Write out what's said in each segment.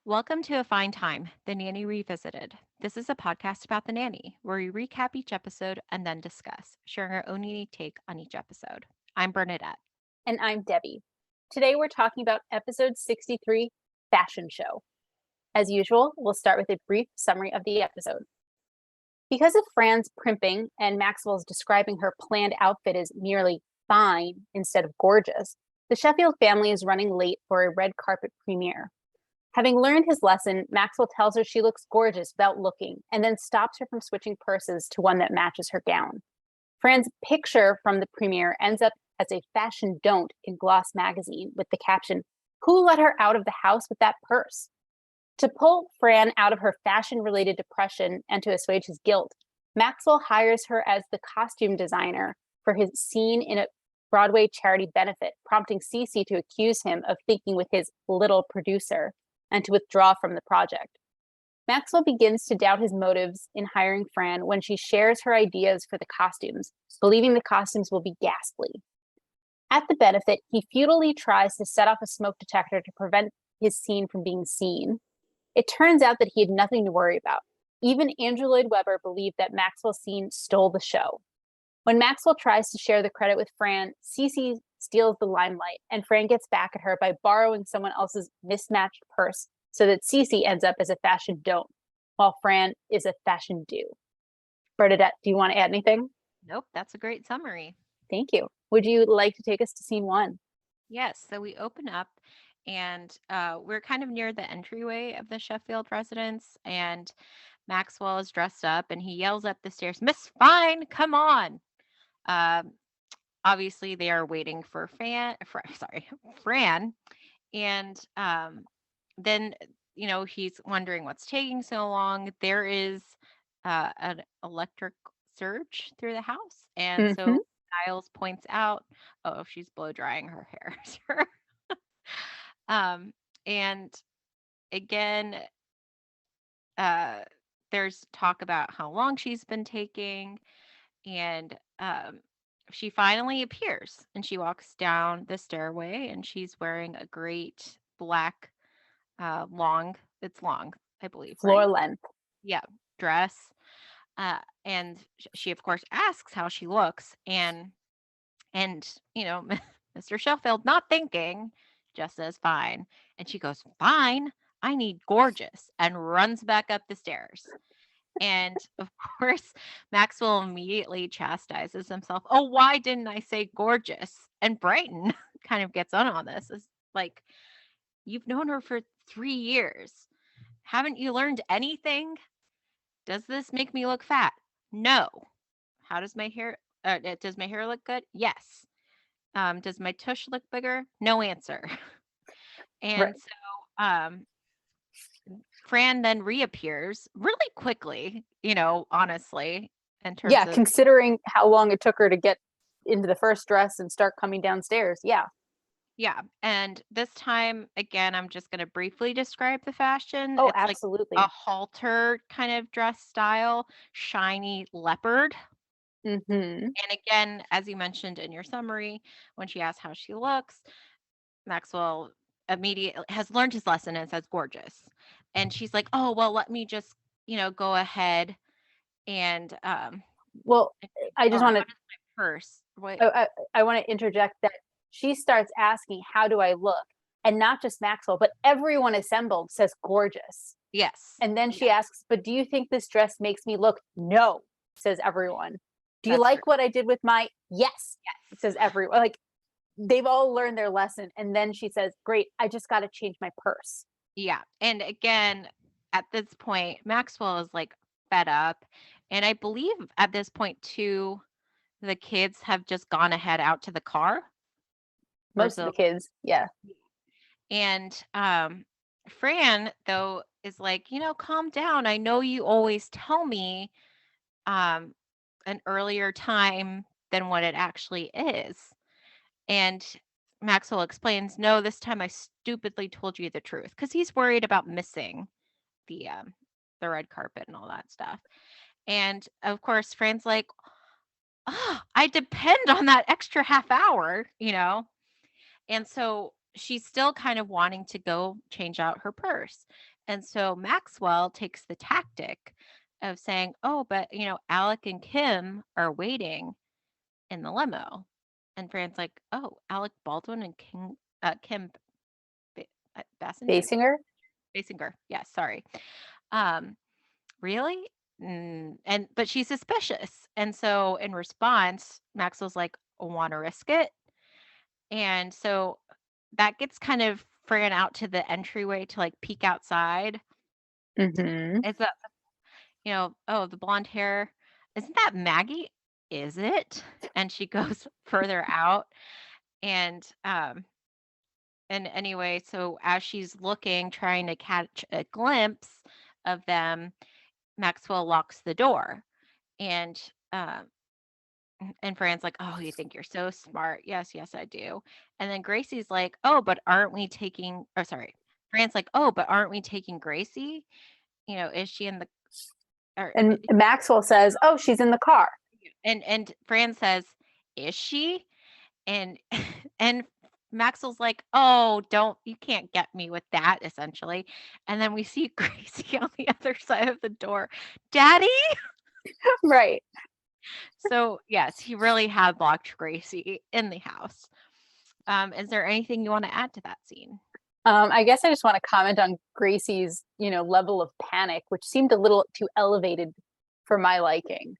Welcome to A Fine Time, The Nanny Revisited. This is a podcast about The Nanny, where we recap each episode and then discuss, sharing our own unique take on each episode. I'm Bernadette. And I'm Debbie. Today we're talking about episode 63, Fashion Show. As usual, we'll start with a brief summary of the episode. Because of Fran's primping and Maxwell's describing her planned outfit as merely fine instead of gorgeous, the Sheffield family is running late for a red carpet premiere. Having learned his lesson, Maxwell tells her she looks gorgeous without looking, and then stops her from switching purses to one that matches her gown. Fran's picture from the premiere ends up as a fashion don't in Gloss magazine with the caption, "Who let her out of the house with that purse?" To pull Fran out of her fashion related depression and to assuage his guilt, Maxwell hires her as the costume designer for his scene in a Broadway charity benefit, prompting Cece to accuse him of thinking with his little producer and to withdraw from the project. Maxwell begins to doubt his motives in hiring Fran when she shares her ideas for the costumes, believing the costumes will be ghastly. At the benefit, he futilely tries to set off a smoke detector to prevent his scene from being seen. It turns out that he had nothing to worry about. Even Andrew Lloyd Webber believed that Maxwell's scene stole the show. When Maxwell tries to share the credit with Fran, Cece steals the limelight, and Fran gets back at her by borrowing someone else's mismatched purse so that Cece ends up as a fashion don't, while Fran is a fashion do. Bernadette, do you want to add anything? Nope, that's a great summary. Thank you. Would you like to take us to scene one? Yes, so we open up and we're kind of near the entryway of the Sheffield residence, and Maxwell is dressed up and he yells up the stairs, "Miss Fine, come on!" Um, Obviously, they are waiting for Fran, and then he's wondering what's taking so long. There is an electric surge through the house, and Mm-hmm. so Niles points out, oh, she's blow drying her hair. Sir. And again, uh there's talk about how long she's been taking, and she finally appears and she walks down the stairway and she's wearing a great black long, it's long, I believe, Floor right? length. Yeah, dress. And she of course asks how she looks, and Mr. Sheffield, not thinking, just says fine. And she goes, "Fine, I need gorgeous," and runs back up the stairs. And of course, Maxwell immediately chastises himself. "Oh, why didn't I say gorgeous?" And Brighton kind of gets on this. It's like, you've known her for 3 years. Haven't you learned anything? Does this make me look fat? No. How does my hair? Does my hair look good? Yes. Does my tush look bigger? No answer. Right. And so Fran then reappears really quickly, honestly, in terms Yeah, of, considering how long it took her to get into the first dress and start coming downstairs. Yeah. yeah. And this time, again, I'm just going to briefly describe the fashion. Oh, It's like a absolutely. halter kind of dress style, shiny leopard. Mm-hmm. And again, as you mentioned in your summary, when she asks how she looks, Maxwell immediately has learned his lesson and says gorgeous. And she's like, "Oh, well, let me just, go ahead and Well, I just or want how to does my purse?" What? I want to interject that she starts asking, "How do I look?" And not just Maxwell, but everyone assembled says gorgeous. Yes. And then she Yes, asks, "But do you think this dress makes me look?" "No," says everyone. "Do you that's true. like what I did with my?" "Yes," says Yes. everyone. Like they've all learned their lesson. And then she says, "Great, I just got to change my purse." Yeah. And again, at this point, Maxwell is like fed up. And I believe at this point too, the kids have just gone ahead out to the car. Or Most of so. the kids, yeah. And Fran, though, is like, calm down. I know you always tell me um an earlier time than what it actually is. And Maxwell explains, "No, this time I stupidly told you the truth," because he's worried about missing the um the red carpet and all that stuff. And of course, Fran's like, "Oh, I depend on that extra half hour," And so she's still kind of wanting to go change out her purse. And so Maxwell takes the tactic of saying, "Oh, but Alec and Kim are waiting in the limo." And Fran's like, "Oh, Alec Baldwin and Kim Ba- Bassinger? Basinger. Basinger. Yes, sorry. Um, really?" But she's suspicious. And so in response, Maxwell's like, "Want to risk it?" And so that gets kind of Fran out to the entryway to like peek outside. Mm-hmm. It's a, "Oh, the blonde hair. Isn't that Maggie? Is it?" And she goes further out. And anyway, so as she's looking, trying to catch a glimpse of them, Maxwell locks the door. And um and Fran's like, "Oh, you think you're so smart. Yes, yes, I do." And then Gracie's like, "Oh, but aren't we taking," or sorry, Fran's like, "Oh, but aren't we taking Gracie? Is she in the," or And Maxwell says, "Oh, she's in the car." and Fran says, "Is she?" And and Maxwell's like, "Oh, don't, you can't get me with that," essentially. And then we see Gracie on the other side of the door. "Daddy?" Right. So, yes, he really had locked Gracie in the house. Is there anything you want to add to that scene? I guess I just want to comment on Gracie's, level of panic, which seemed a little too elevated for my liking,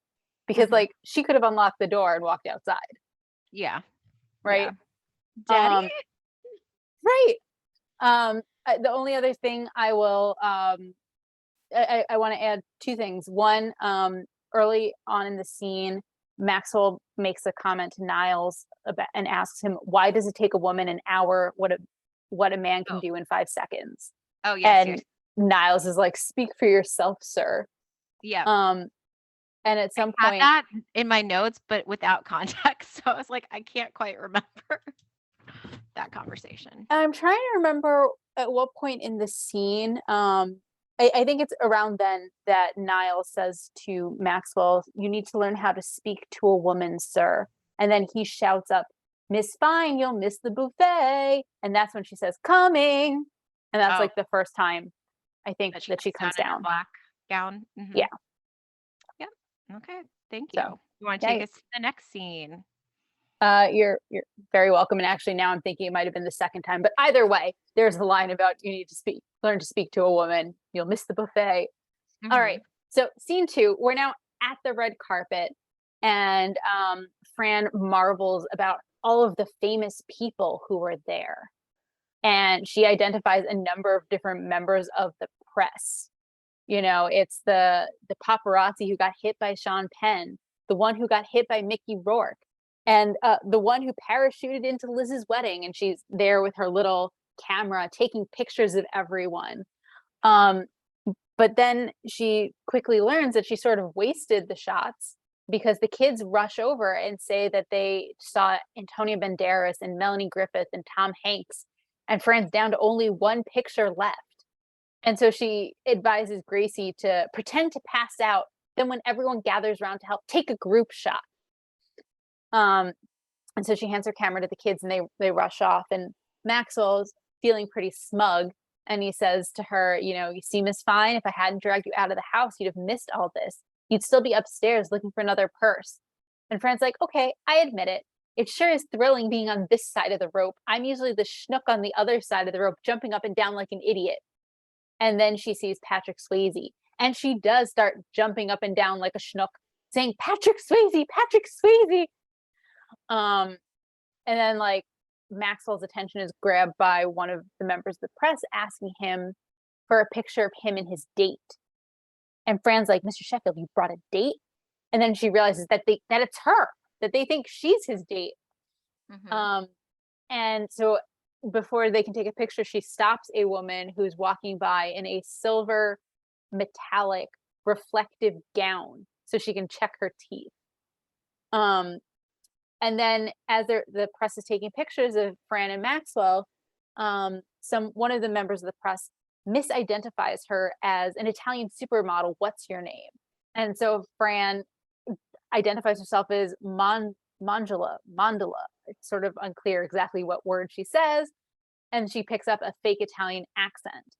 because Mhm. like she could have unlocked the door and walked outside, Yeah. right? Yeah. "Daddy?" Um, right. The only other thing I will, I want to add two things. One, early on in the scene, Maxwell makes a comment to Niles about and asks him, "Why does it take a woman an hour? What a man can Oh. do in 5 seconds?" Oh, yes, And yes. Niles is like, "Speak for yourself, sir." Yeah. Um, and at I some had point, that in my notes, but without context. So I was like, I can't quite remember that conversation. I'm trying to remember at what point in the scene. I think it's around then that Niles says to Maxwell, "You need to learn how to speak to a woman, sir." And then he shouts up, "Miss Fine, you'll miss the buffet." And that's when she says, "Coming." And that's Oh, like the first time I think that she that she comes down comes in her down. black gown. Yeah. Yep. Okay. Thank you. So You want to take yeah, us to the next scene? you're very welcome. And actually, now I'm thinking it might have been the second time, but either way, there's the line about you need to learn to speak to a woman. You'll miss the buffet. All right. Mhm. So scene two, we're now at the red carpet, and Fran marvels about all of the famous people who were there, and she identifies a number of different members of the press. It's the paparazzi who got hit by Sean Penn, the one who got hit by Mickey Rourke, and the one who parachuted into Liz's wedding, and she's there with her little camera taking pictures of everyone. Um, but then she quickly learns that she sort of wasted the shots because the kids rush over and say that they saw Antonio Banderas and Melanie Griffith and Tom Hanks, and Fran's down to only one picture left. And so she advises Gracie to pretend to pass out. Then, when everyone gathers around to help, take a group shot. Um, and so she hands her camera to the kids, and they rush off. And Maxwell's feeling pretty smug, and he says to her, "You see, Miss Fine, if I hadn't dragged you out of the house, you'd have missed all this. You'd still be upstairs looking for another purse." And Fran's like, "Okay, I admit it. It sure is thrilling being on this side of the rope. I'm usually the schnook on the other side of the rope, jumping up and down like an idiot." And then she sees Patrick Swayze, and she does start jumping up and down like a schnook, saying, "Patrick Swayze, Patrick Swayze." Um, and then like Maxwell's attention is grabbed by one of the members of the press asking him for a picture of him and his date. And Fran's like, "Mr. Sheffield, you brought a date?" And then she realizes that it's her, that they think she's his date. Mhm. Um, and so before they can take a picture, she stops a woman who's walking by in a silver metallic reflective gown so she can check her teeth. Um, and then as the press is taking pictures of Fran and Maxwell, one of the members of the press misidentifies her as an Italian supermodel. "What's your name?" And so Fran identifies herself as Mandala. It's sort of unclear exactly what word she says. and she picks up a fake Italian accent.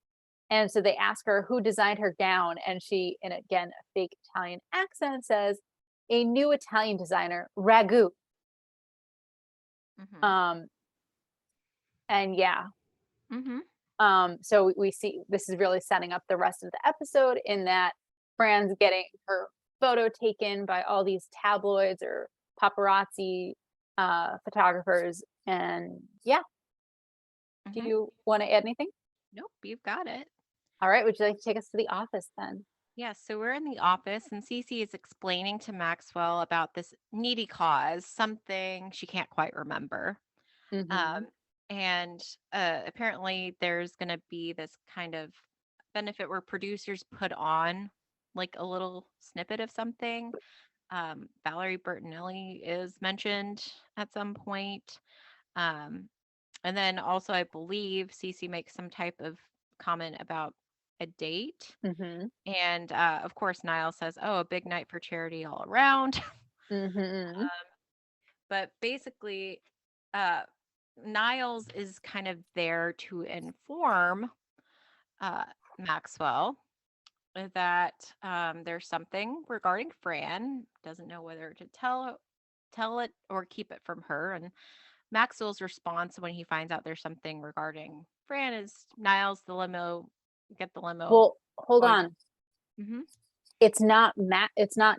And so they ask her who designed her gown, and she, and again, a fake Italian accent, says, "A new Italian designer, Ragu." Mhm. Um, and yeah, Mhm. so we see this is really setting up the rest of the episode in that Fran's getting her photo taken by all these tabloids or paparazzi photographers, and yeah. Do Mhm. you want to add anything? Nope, you've got it. All right, would you like to take us to the office then? Yeah, so we're in the office and Cece is explaining to Maxwell about this needy cause, something she can't quite remember. Mm-hmm. Um, and apparently there's going to be this kind of benefit where producers put on like a little snippet of something. Valerie Bertinelli is mentioned at some point. Um, and then also, I believe Cece makes some type of comment about a date. Mm-hmm. And of course, Niall says, "Oh, a big night for charity all around." Mm-hmm. But basically, uh, Niles is kind of there to inform uh, Maxwell that there's something regarding Fran. Doesn't know whether to tell it or keep it from her. And Maxwell's response when he finds out there's something regarding Fran is Niles the limo, get the limo Well, hold going. on. Hmm. It's not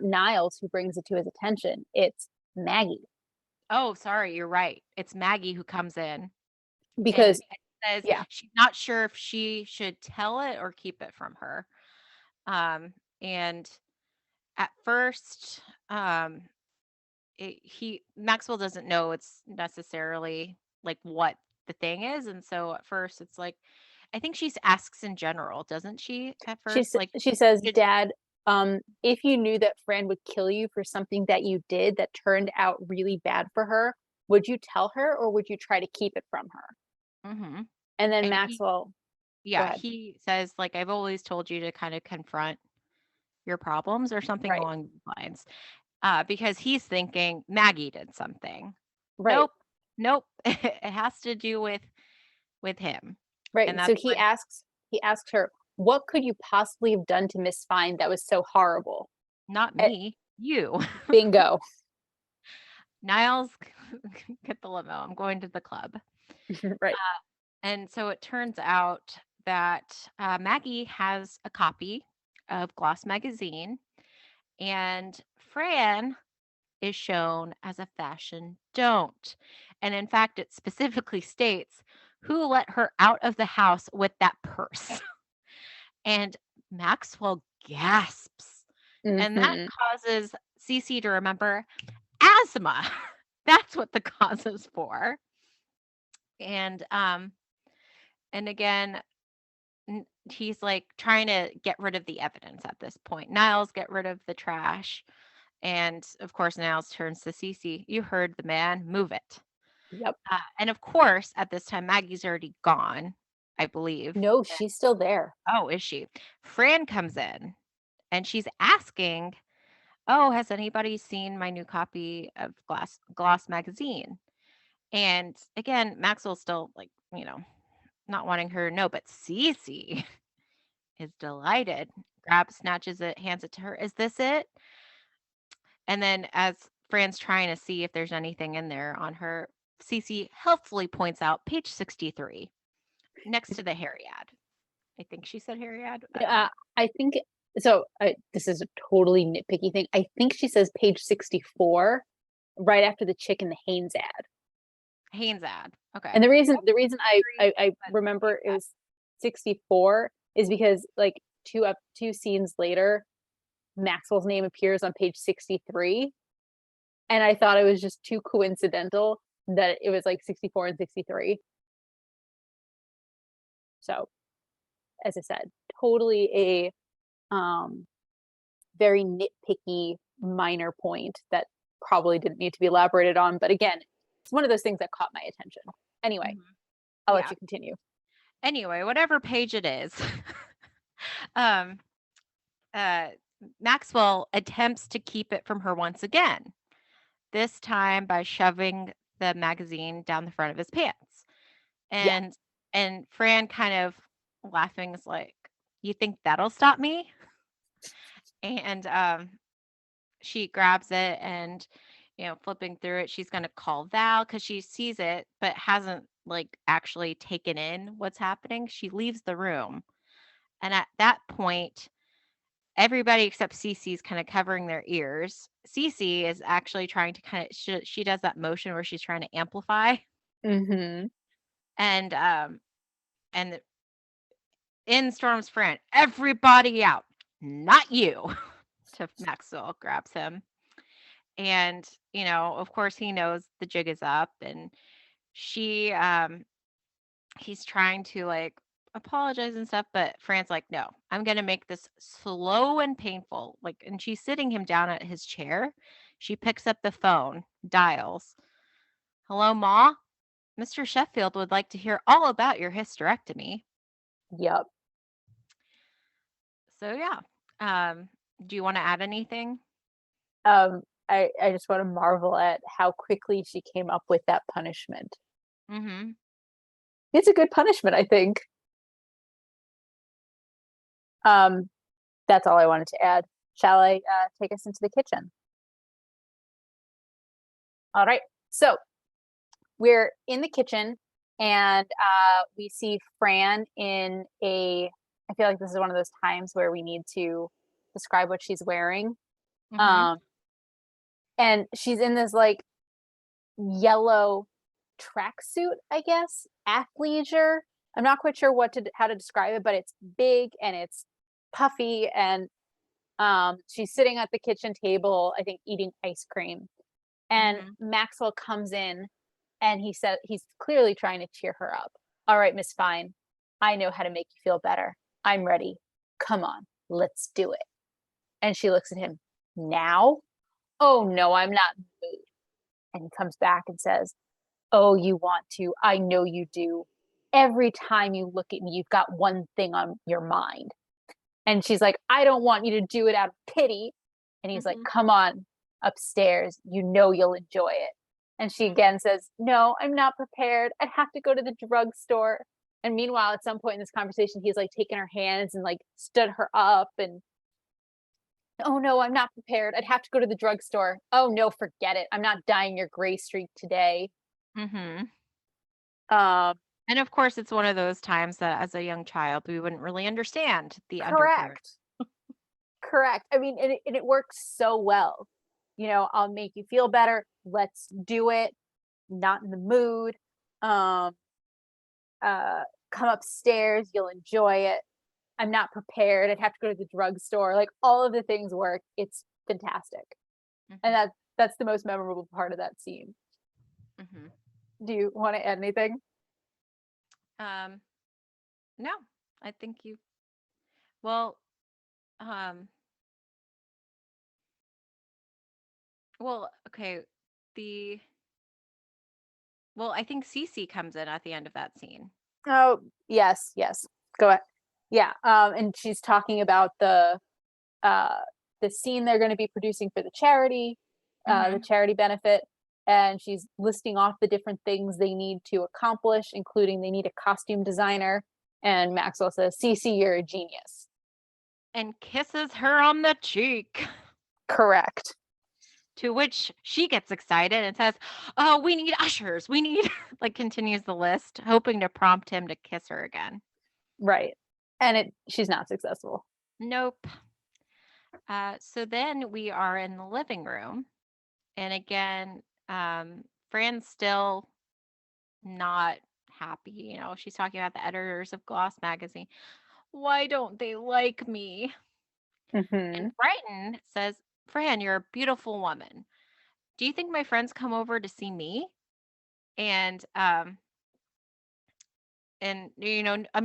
Niles who brings it to his attention. It's Maggie. Oh, sorry, you're right. It's Maggie who comes in and Because says yeah, she's not sure if she should tell it or keep it from her. And at first, he Maxwell doesn't know it's necessarily like what the thing is, and so at first it's like I think she asks in general, doesn't she? At first, like she says, should "Dad, if you knew that Fran would kill you for something that you did that turned out really bad for her, would you tell her or would you try to keep it from her?" hmm And then and he Maxwell, go yeah ahead. he says like I've always told you to kind of confront your problems or something Right, along those lines. Because he's thinking Maggie did something. right, Nope, nope. It has to do with him, and right. So that's when he asks her, "What could you possibly have done to Miss Fine that was so horrible?" not Eh, me, you, bingo. Niles, get the limo. I'm going to the club, Right. and so it turns out that Maggie has a copy of Gloss magazine, and Fran is shown as a fashion don't. And in fact, it specifically states who let her out of the house with that purse. And Maxwell gasps. And that Mhm. causes Cece to remember asthma. That's what the cause is for. And and again, he's like trying to get rid of the evidence at this point. Niles get rid of the trash. And of course, Niles turns to Cece. You heard the man. Move it. Yep. And of course, at this time, Maggie's already gone, I believe. No, she's still there. Oh, is she? Fran comes in and she's asking, "Oh, has anybody seen my new copy of Gloss magazine?" And again, Maxwell's still like, not wanting her to know, but Cece is delighted. Grabs, snatches it, hands it to her. Is this it? And then as Fran's trying to see if there's anything in there on her, Cece helpfully points out page 63 next to the Harry ad. I think she said Harry ad. I don't Yeah, know. I think so. This is a totally nitpicky thing. I think she says page 64 right after the chick in the Hanes ad. Hanes ad. Okay. And Nope, the reason agree, I but remember Hanes it ad. was 64 is because like two scenes later, Maxwell's name appears on page 63, and I thought it was just too coincidental that it was like 64 and 63. So, as I said, totally a very nitpicky minor point that probably didn't need to be elaborated on. But again, it's one of those things that caught my attention. Anyway, Mhm. I'll let Yeah. you continue. Anyway, whatever page it is, um, uh, Maxwell attempts to keep it from her once again. This time by shoving the magazine down the front of his pants. Yeah. And And Fran kind of laughing is like, "You think that'll stop me?" And she grabs it and, flipping through it, she's gonna call Val because she sees it but hasn't like actually taken in what's happening. She leaves the room. And at that point, everybody except Cece's kind of covering their ears. Cece is actually trying to she does that motion where she's trying to amplify. Mhm. And and in storms Fran, everybody out, not you. To Maxwell grabs him. And, of course he knows the jig is up, and she he's trying to like apologize and stuff, but Fran's like, "No, I'm going to make this slow and painful." Like, and she's sitting him down at his chair. She picks up the phone, dials. "Hello, Ma? Mr. Sheffield would like to hear all about your hysterectomy." Yep. So yeah. Um do you want to add anything? I just wanna marvel at how quickly she came up with that punishment. Mhm. It's a good punishment, I think. Um, that's all I wanted to add. Shall I, take us into the kitchen? Alright. So, we're in the kitchen, and, we see Fran in a I feel like this is one of those times where we need to describe what she's wearing. Mhm. Um, and she's in this, like, yellow tracksuit, I guess, athleisure. I'm not quite sure how to describe it, but it's big and it's puffy, and she's sitting at the kitchen table, I think, eating ice cream. And Mhm. Maxwell comes in, and he said he's clearly trying to cheer her up. All right, Miss Fine, I know how to make you feel better. I'm ready. Come on, let's do it. And she looks at him. Now? Oh no, I'm not in the mood. And he comes back and says, "Oh, you want to. I know you do. Every time you look at me, you've got one thing on your mind." And she's like, "I don't want you to do it out of pity." And he's like, Mhm. "Come on upstairs. You know you'll enjoy it." And she Mhm. again says, "No, I'm not prepared. I'd have to go to the drugstore." And meanwhile, at some point in this conversation, he's like taken her hands and like stood her up and, "Oh no, I'm not prepared. I'd have to go to the drugstore. Oh no, forget it. I'm not dyeing your gray streak today." Mhm. Um, And of course, it's one of those times that as a young child, we wouldn't really understand the undercurrent. correct. Correct. I mean, and it works so well. I'll make you feel better. Let's do it. Not in the mood. Um, come upstairs. You'll enjoy it. I'm not prepared. I'd have to go to the drugstore. Like all of the things work. It's fantastic, and Mhm. that's the most memorable part of that scene. Mhm. Do you want to add anything? Um, no, I think you well, um, okay, the I think Cece comes in at the end of that scene. Oh, yes, yes. Go ahead. Yeah. And she's talking about uh, the scene they're going to be producing for the Mhm. charity benefit, and she's listing off the different things they need to accomplish, including they need a costume designer. And Maxwell says, "Cece, you're a genius." And kisses her on the cheek. Correct. To which she gets excited and says, "Oh, we need ushers. We need," like continues the list, hoping to prompt him to kiss her again. Right. And she's not successful. Nope. So then we are in the living room. And again, Fran's still not happy. She's talking about the editors of Gloss magazine. "Why don't they like me?" And Hmm. Brighton says, "Fran, you're a beautiful woman. Do you think my friends come over to see me?" And I'm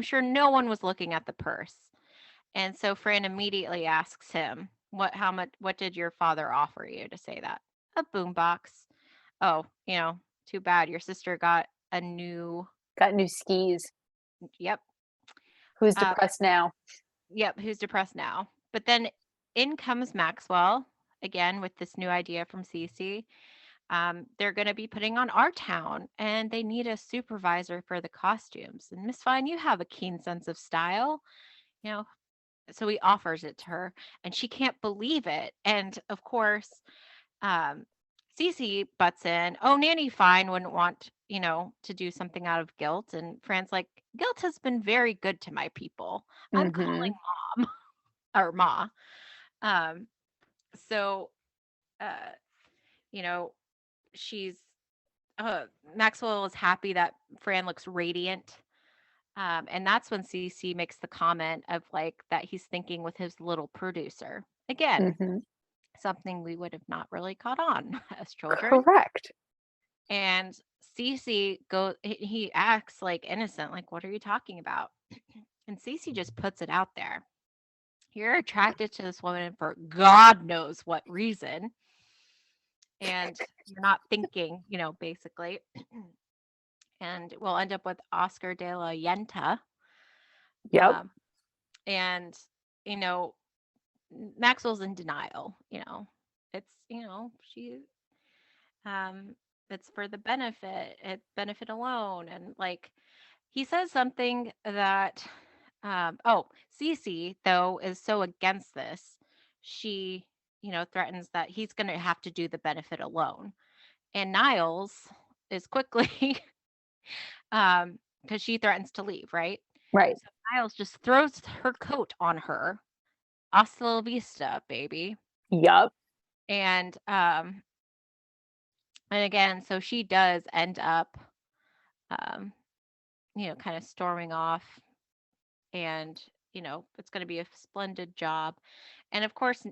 sure no one was looking at the purse. And so Fran immediately asks him, what did your father offer you to say that?" "A boombox." "Oh, too bad your sister got a new." Got new skis. Yep. Who's Uh, depressed now? yep, who's depressed now? But then in comes Maxwell again with this new idea from Cece. They're going to be putting on our town and they need a supervisor for the costumes. And Miss Fine, you have a keen sense of style, you know. So he offers it to her and she can't believe it. And of course, um, Cece butts in. Oh, Nanny Fine wouldn't want, to do something out of guilt. And Fran's like, guilt has been very good to my people. I'm Mm-hmm. calling mom or ma. Um, so, uh, you know, she's uh, Maxwell is happy that Fran looks radiant. And that's when Cece makes the comment of like that he's thinking with his little producer. Again, Mm-hmm. something we would have not really caught on as children. Correct. And Cece he acts like innocent, like, what are you talking about? And Cece just puts it out there. You're attracted to this woman for God knows what reason. And you're not thinking, basically. And we'll end up with Oscar de la Yenta. Yep. Um, and, you know, Maxwell's in denial, It's, she um it's for the benefit alone. And like he says something that Cece though is so against this. She, threatens that he's going to have to do the benefit alone. And Niles is quickly because she threatens to leave, right? Right. So Niles just throws her coat on her. Hasta la vista, baby. Yep. And again, so she does end up um, kind of storming off, and it's going to be a splendid job. And of course,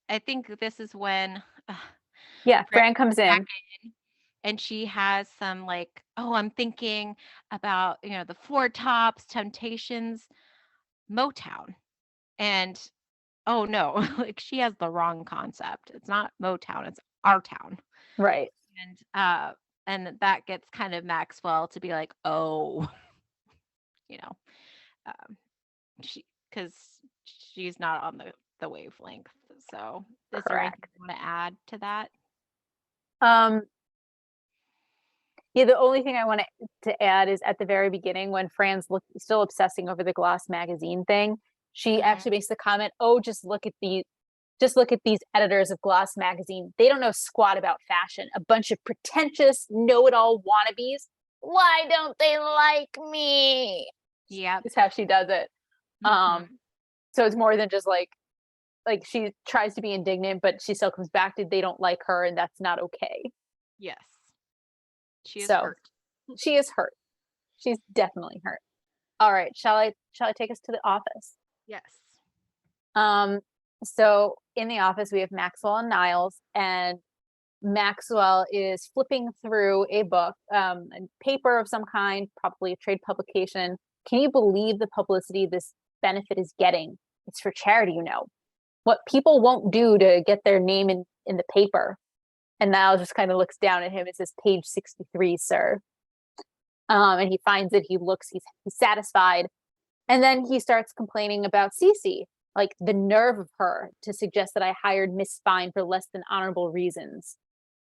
I think this is when Yeah. Fran Fran comes comes back in. in, and she has some like, oh, I'm thinking about the Four Tops, Temptations, Motown, and oh no, like she has the wrong concept. It's not Motown, it's our town. Right. And that gets kind of Maxwell to be like, oh, you know, um, she because she's not on the wavelength. So, is there anything Correct. you want to add to that? Um, yeah, the only thing I want to add is at the very beginning when Fran's still obsessing over the Gloss magazine thing, she Mhm. actually makes the comment, "Oh, just look at these editors of Gloss magazine. They don't know squat about fashion. A bunch of pretentious, know-it-all wannabes. Why don't they like me?" Yep. Is how she does it. Hmm. So it's more than just like she tries to be indignant, but she still comes back to they don't like her, and that's not okay. Yes. She is So hurt. she is hurt. She's definitely hurt. All right, shall I take us to the office? Yes. Um, so in the office we have Maxwell and Niles, and Maxwell is flipping through a book, a paper of some kind, probably a trade publication. Can you believe the publicity this benefit is getting? It's for charity, what people won't do to get their name in the paper. And Niles just kind of looks down at him and says, "Page 63, sir." And he finds it. He's satisfied. And then he starts complaining about Cece, like the nerve of her to suggest that I hired Miss Fine for less than honorable reasons.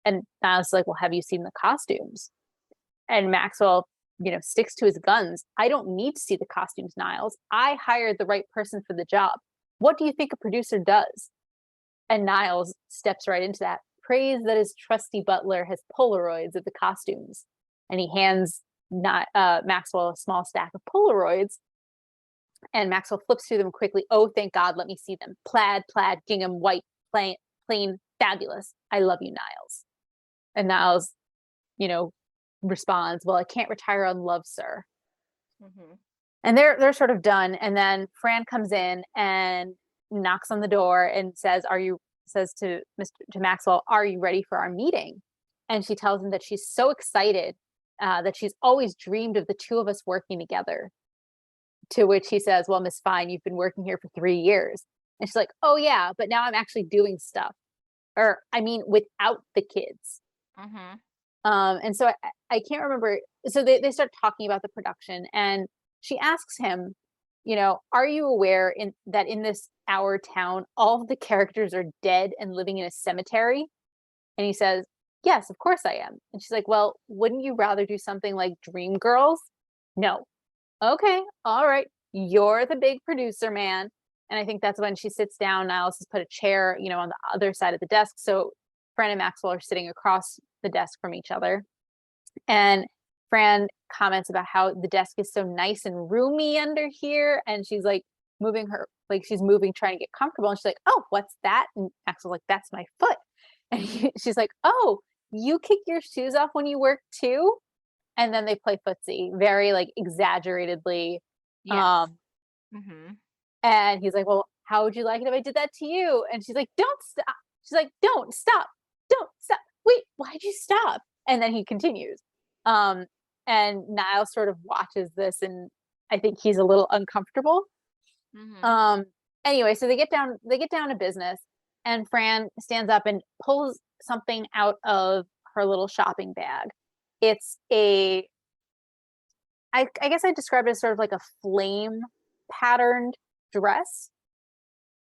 And I was like, "Well, have you seen the costumes?" And Maxwell, sticks to his guns. "I don't need to see the costumes, Niles. I hired the right person for the job. What do you think a producer does?" And Niles steps right into that. "Praise that his trusty butler has Polaroids of the costumes." And he hands Maxwell a small stack of Polaroids. And Maxwell flips through them quickly. "Oh, thank God, let me see them. Plaid, plaid, gingham, white, plain, fabulous. I love you, Niles." And Niles, you know, responds, "Well, I can't retire on love, sir." Hmm. And they're sort of done. And then Fran comes in and knocks on the door and says to Maxwell, "Are you ready for our meeting?" And she tells him that she's so excited, that she's always dreamed of the two of us working together. To which he says, "Well, Miss Fine, you've been working here for 3 years." And she's like, "Oh yeah, but now I'm actually doing stuff, or I mean, without the kids." Hmm. And so I can't remember. So they start talking about the production, and she asks him, "Are you aware that in this our town, all of the characters are dead and living in a cemetery?" And he says, yes, of course I am. And she's like, well, wouldn't you rather do something like Dream Girls? No. Okay, all right. You're the big producer, man. And I think that's when she sits down. Niles has put a chair, on the other side of the desk. So Fran and Maxwell are sitting across the desk from each other. And Fran comments about how the desk is so nice and roomy under here. And she's like she's moving, trying to get comfortable. And she's like, oh, what's that? And Maxwell's like, that's my foot. And she's like, oh, you kick your shoes off when you work too? And then they play footsie very like exaggeratedly. Yes. Um, Mhm. and he's like, well, how would you like it if I did that to you? And she's like, don't stop. She's like, don't stop. Don't stop. Wait, why'd you stop? And then he continues. Um, and Niall sort of watches this and I think he's a little uncomfortable. Mhm. Um, anyway, so they get down to business and Fran stands up and pulls something out of her little shopping bag. It's I guess I describe it as sort of like a flame patterned dress,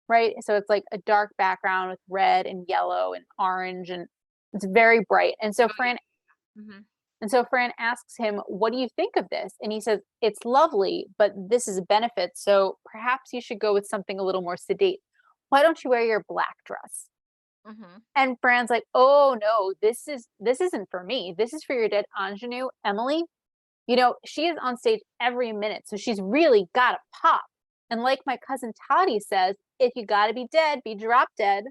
right? So it's like a dark background with red and yellow and orange and it's very bright. And so Oh, Fran yeah. Mhm. and so Fran asks him, "What do you think of this?" And he says, "It's lovely, but this is a benefit, so perhaps you should go with something a little more sedate. Why don't you wear your black dress?" Mhm. And Fran's like, "Oh no, this isn't for me. This is for your dead ingenue, Emily. She is on stage every minute, so she's really got to pop. And like my cousin Toddy says, if you got to be dead, be drop dead."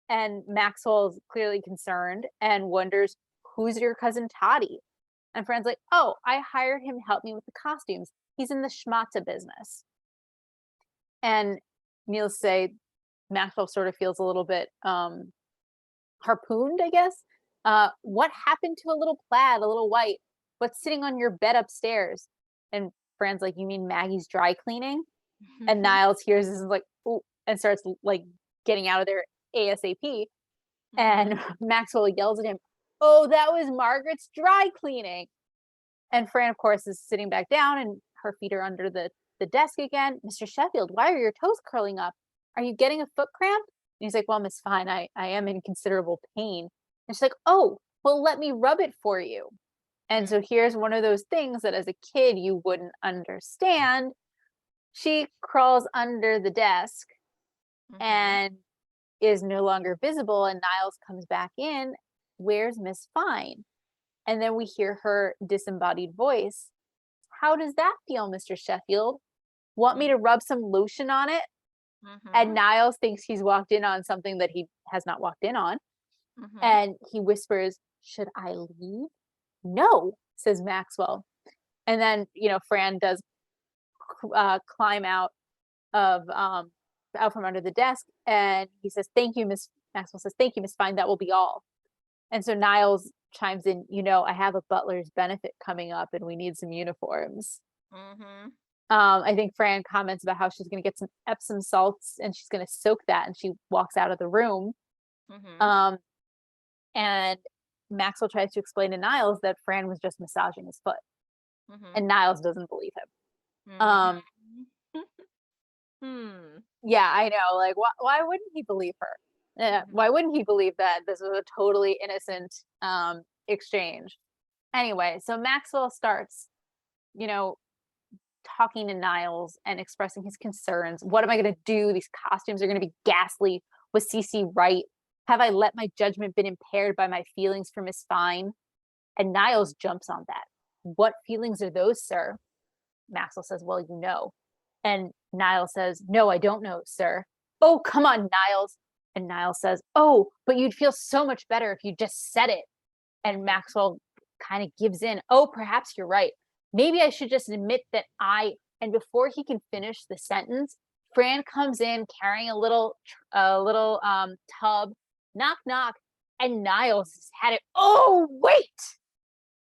And Maxwell's clearly concerned and wonders, who's your cousin Toddy? And Fran's like, oh, I hired him to help me with the costumes. He's in the schmata business. And Neil's say Maxwell sort of feels a little bit harpooned, I guess. What happened to a little plaid, a little white? What's sitting on your bed upstairs? And Fran's like, you mean Maggie's dry cleaning? And Mhm. Niles hears this and is like, ooh, and starts like getting out of there ASAP. Mhm. And Maxwell yells at him, oh, that was Margaret's dry cleaning. And Fran, of course, is sitting back down and her feet are under the desk again. Mr. Sheffield, why are your toes curling up? Are you getting a foot cramp? And he's like, well, Miss Fine, I am in considerable pain. And she's like, oh, well, let me rub it for you. And Mm. so here's one of those things that as a kid you wouldn't understand. She crawls under the desk Mhm. and is no longer visible. And Niles comes back in. Where's Miss Fine? And then we hear her disembodied voice. How does that feel, Mr. Sheffield? Want me Mm. to rub some lotion on it? And Mhm. Niles thinks he's walked in on something that he has not walked in on. Mhm. And he whispers, should I leave? No, says Maxwell. And then, Fran does climb of out from under the desk and he says, thank you, Miss Maxwell says, thank you, Miss Fine, that will be all. And so Niles chimes in, I have a butler's benefit coming up and we need some uniforms. Mhm. I think Fran comments about how she's going to get some Epsom salts and she's going to soak that and she walks out of the room. Mhm. Um, and Maxwell tries to explain to Niles that Fran was just massaging his foot Mhm. and Niles doesn't believe him. Mhm. Hmm. Yeah, I know. Like, why wouldn't he believe her? Mhm. Why wouldn't he believe that this was a totally innocent exchange? Anyway, so Maxwell starts, you know, talking to Niles and expressing his concerns. What am I going to do? These costumes are going to be ghastly. Was Cece right? Have I let my judgment been impaired by my feelings for Miss Fine? And Niles jumps on that. What feelings are those, sir? Maxwell says, well, you know. And Niles says, no, I don't know, sir. Oh, come on, Niles. And Niles says, oh, but you'd feel so much better if you just said it. And Mhm. Maxwell kind of gives in. Oh, perhaps you're right. Maybe I should just admit that and before he can finish the sentence, Fran comes in carrying a little tub, knock, knock. And Niles has had it. Oh, wait.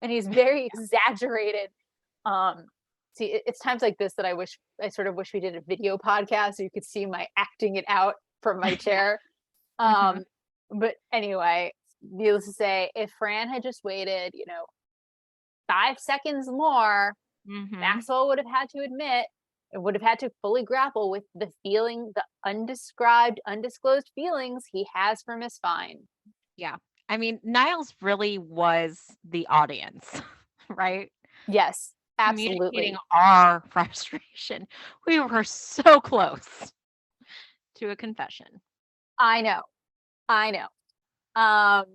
And he's very exaggerated. Um, See, it's times like this that I sort of wish we did a video podcast so you could see my acting it out from my chair. Mhm. Um, but anyway, needless to say, if Fran had just waited, 5 seconds more, Mhm. Maxwell would have had to admit, and would have had to fully grapple with the undescribed, undisclosed feelings he has for Miss Fine. Yeah. I mean, Niles really was the audience, right? Yes, Communicating absolutely. our frustration. We were so close to a confession. I know. I know. Um,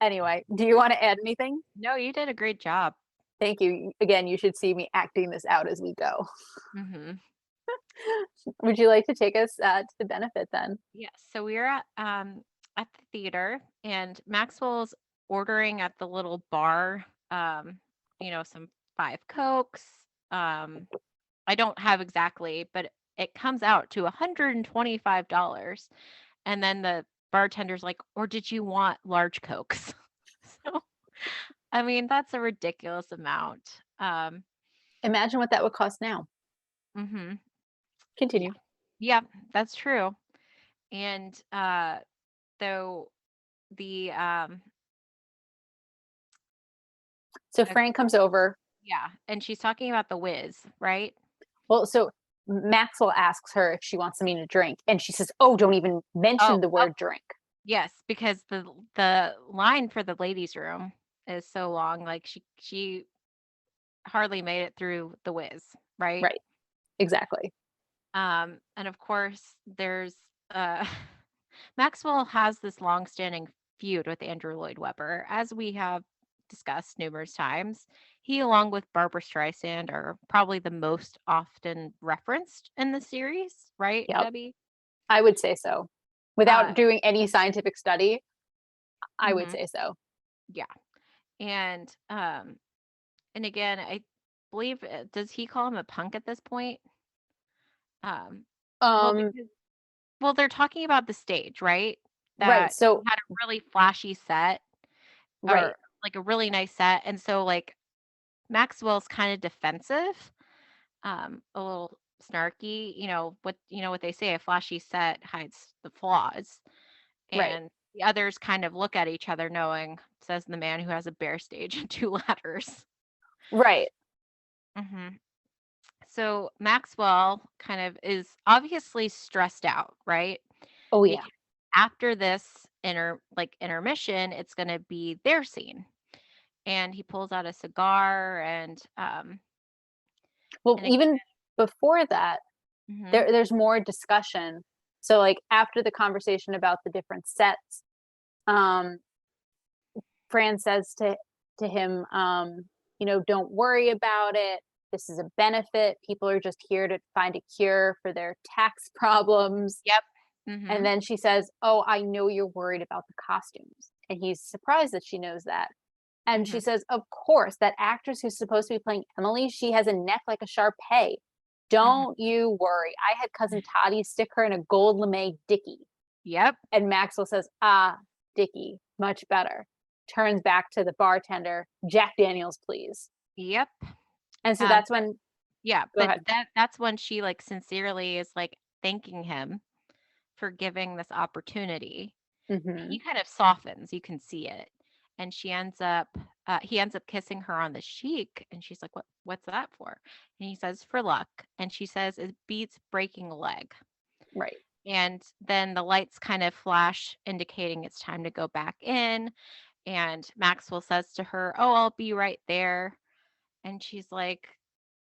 anyway, do you want to add anything? No, you did a great job. Thank you. Again, you should see me acting this out as we go. Hmm. Would you like to take us to the benefit then? Yes. So we were at the theater, and Maxwell's ordering at the little bar. Some 5 Cokes. Um, I don't have exactly, but it comes out to $125. And then the bartender's like, "Or did you want large Cokes?" So, I mean, that's a ridiculous amount. Imagine what that would cost now. Mhm. Yeah. Continue. Yeah, that's true. And though the So the Frank comes over. yeah, and she's talking about the whiz, right? Well, so Maxwell asks her if she wants something to drink, and she says, "Oh, don't even Oh, mention the oh, word drink." yes, because the line for the ladies' room is so long. Like she hardly made it through the whiz, right? Right. Exactly. And of course, there's uh, Maxwell has this long-standing feud with Andrew Lloyd Webber, as we have discussed numerous times. He, along with Barbara Streisand, are probably the most often referenced in the series, right, Yep. Debbie? I would say so. Without Uh, doing any scientific study, I would mhm, say so. yeah, and again, I believe does he call him a punk at this point? Um, well, Um, because they're talking about the stage, right? right. That So, had a really flashy set, right, or like a really nice set, and so like Maxwell's kind of defensive, a little snarky. What they say: a flashy set hides the flaws. right, And the others kind of look at each other, knowing, says the man who has a bare stage and 2 ladders. right. Hmm. So Maxwell kind of is obviously stressed out, right? Oh, yeah. Because after this intermission, it's going to be their scene, and he pulls out a cigar Well, and again. even before that, Hmm. there's more discussion. So, like after the conversation about the different sets, um, Fran says to him, don't worry about it. This is a benefit. People are just here to find a cure for their tax problems. Yep. And Hmm. then she says, "Oh, I know you're worried about the costumes." And he's surprised that she knows that. And she Hmm. says, "Of course, that actress who's supposed to be playing Emily, she has a neck like a Shar-Pei. Hmm. Don't you worry. I had cousin Toddy stick her in a gold lame Dickie." Yep. And Maxwell says, "Ah, Dickie, much better." Turns back to the bartender, "Jack Daniels, please." Yep. And so Um, that's when, yeah, go but ahead. that's when she like sincerely is like thanking him for giving this opportunity. Hmm. He kind of softens, you can see it. And he ends up kissing her on the cheek, and she's like, what's that for? And he says, for luck. And she says, it beats breaking a leg. Right. And then the lights kind of flash, indicating it's time to go back in. And Maxwell says to her, "Oh, I'll be right there." And she's like,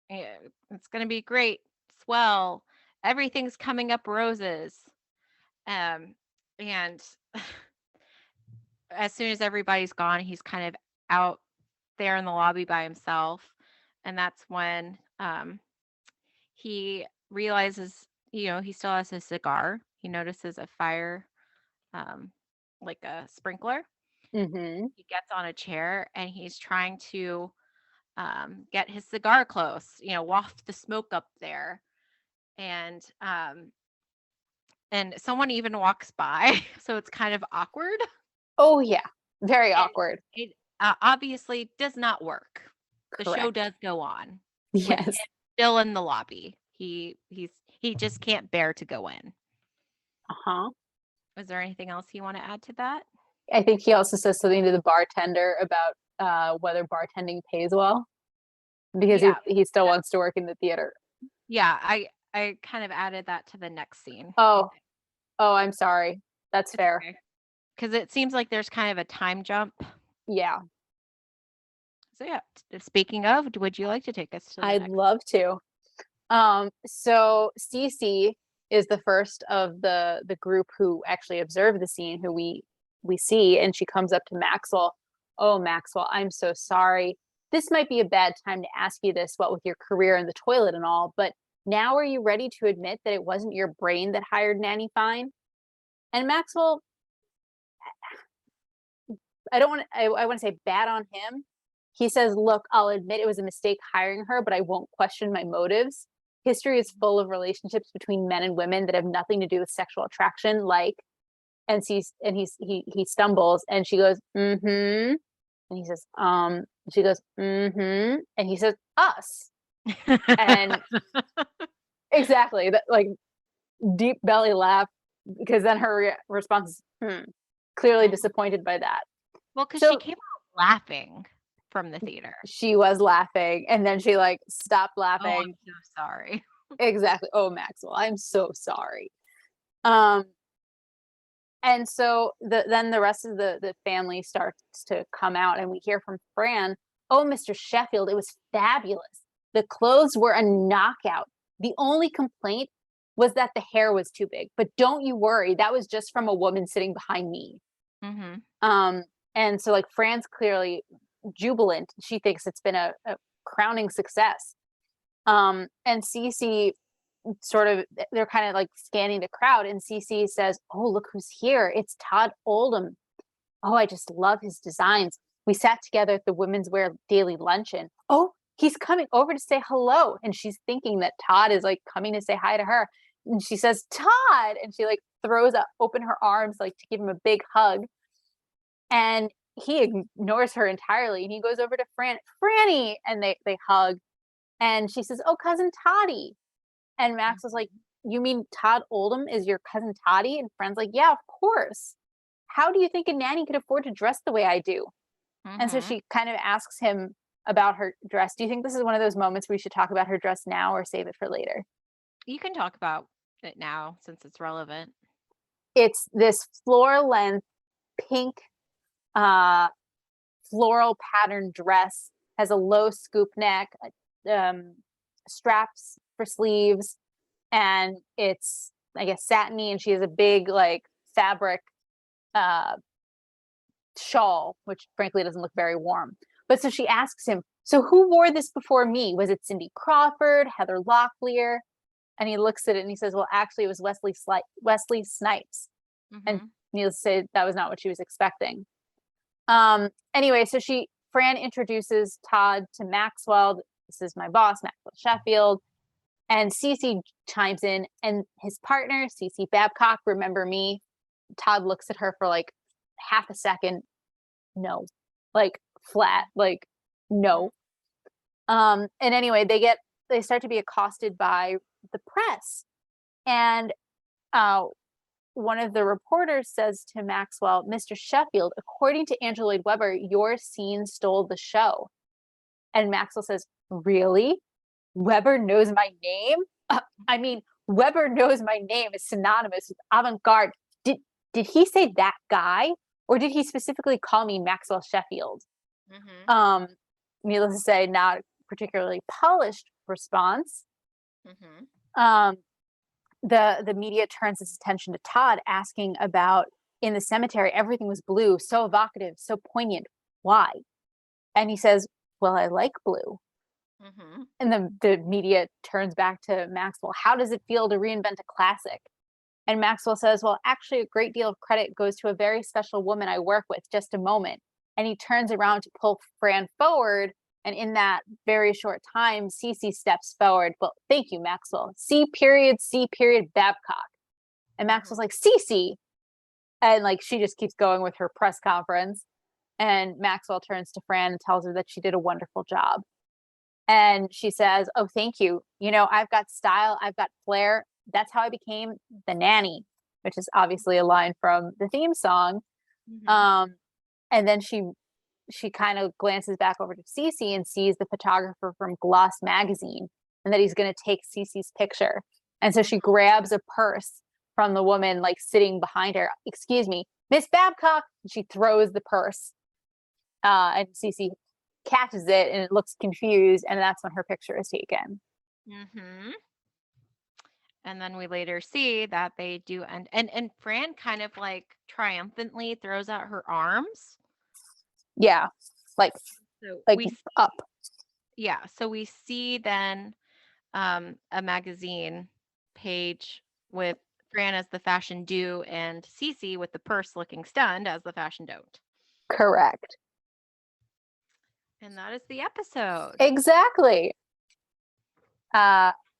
"Yeah, it's going to be great. Swell. Everything's coming up roses." And as soon as everybody's gone, he's kind of out there in the lobby by himself. And that's when he realizes, he still has his cigar. He notices a fire, um, like a sprinkler. Hmm. He gets on a chair and he's trying to get his cigar close, waft the smoke up there. And someone even walks by, so it's kind of awkward. Oh, yeah. Very And awkward. it obviously does not work. The show Correct. does go on with Yes. him still in the lobby. He just can't bear to go in. Uh-huh. Is there anything else you want to add to that? I think he also says something to the bartender about whether bartending pays well because Yeah, he still wants to work in the theater. yeah. I kind of added that to the next scene. Oh, oh, I'm sorry. That's It's fair. okay. because it seems like there's kind of a time jump. Yeah, So yeah, speaking of, would you like to take us to the I'd next? love to. So Cece is the first of the group who actually observed the scene, who we see, and she comes up to Maxwell. Oh, Maxwell, I'm so sorry. This might be a bad time to ask you this, what with your career in the toilet and all, but now are you ready to admit that it wasn't your brain that hired Nanny Fine? And Maxwell, I want to say bad on him. He says, look, I'll admit it was a mistake hiring her, but I won't question my motives. History is full of relationships between men and women that have nothing to do with sexual attraction, like, and he stumbles and she goes, mm-hmm. And he says, she goes, mm-hmm. And he says, us. And exactly that, like, deep belly laugh, because then her response is, clearly disappointed by that. Well, because she So came out laughing from the theater. she was laughing and then she like stopped Oh, laughing. I'm so sorry. Exactly. Oh, Maxwell, I'm so sorry. Um, and so then the rest of the family starts to come out, and we hear from Fran, oh, Mr. Sheffield, it was fabulous. The clothes were a knockout. The only complaint was that the hair was too big. But don't you worry, that was just from a woman sitting behind me. Mm-hmm. And so like Fran's clearly jubilant. She thinks it's been a crowning success. And Cece sort of, they're kind of like scanning the crowd, and Cece says, oh, look who's here. It's Todd Oldham. Oh, I just love his designs. We sat together at the women's wear daily luncheon. Oh, he's coming over to say hello. And she's thinking that Todd is like coming to say hi to her. And she says, Todd. And she like throws open her arms like to give him a big hug. And he ignores her entirely. And he goes over to Franny, and they hug. And she says, oh, cousin Toddy. And Max was like, you mean Todd Oldham is your cousin Toddy? And Fran's like, yeah, of course. How do you think a nanny could afford to dress the way I do? And so Mm-hmm. she kind of asks him about her dress. Do you think this is one of those moments where we should talk about her dress now or save it for later? You can talk about it now since it's relevant. It's this floor length pink uh, floral pattern dress, has a low scoop neck, um, straps for sleeves, and it's, I guess, satiny, and she has a big like fabric uh, shawl, which frankly doesn't look very warm. But so she asks him, so who wore this before me? Was it Cindy Crawford, Heather Locklear? And he looks at it and he says, well, actually, it was Wesley Snipes. And Mm-hmm. needless to say, that was not what she was expecting. Anyway, so Fran introduces Todd to Maxwell. This is my boss, Maxwell Sheffield. And Cece chimes in, and his partner, Cece Babcock, remember me? Todd looks at her for like half a second. No, like flat, like no. And anyway, they start to be accosted by the press, and one of the reporters says to Maxwell, Mr. Sheffield, according to Andrew Lloyd Webber, your scene stole the show. And Maxwell says, really? Webber knows my name? I mean, Webber knows my name is synonymous with avant-garde. Did he say that guy? Or did he specifically call me Maxwell Sheffield? Mm-hmm. Needless to say, not a particularly polished response. Mm-hmm. The media turns its attention to Todd, asking about, in the cemetery, everything was blue, so evocative, so poignant. Why? And he says, well, I like blue. Mm-hmm. And the media turns back to Maxwell. How does it feel to reinvent a classic? And Maxwell says, well, actually, a great deal of credit goes to a very special woman I work with. Just a moment. And he turns around to pull Fran forward. And in that very short time, Cece steps forward. Well, thank you, Maxwell. C. Babcock. And Maxwell's like, Cece. And like, she just keeps going with her press conference. And Maxwell turns to Fran and tells her that she did a wonderful job. And she says, oh, thank you. You know, I've got style. I've got flair. That's how I became the nanny, which is obviously a line from the theme song. Mm-hmm. And then she kind of glances back over to Cece and sees the photographer from Gloss magazine, and that he's going to take Cece's picture. And so she grabs a purse from the woman like sitting behind her. Excuse me, Miss Babcock. And she throws the purse, and Cece catches it, and it looks confused, and that's when her picture is taken. Mm-hmm. And then we later see that they do and Fran kind of like triumphantly throws out her arms. Yeah, like So like we up. yeah, so we see then a magazine page with Fran as the fashion do and Cece with the purse looking stunned as the fashion don't. Correct. And that is the episode. Exactly.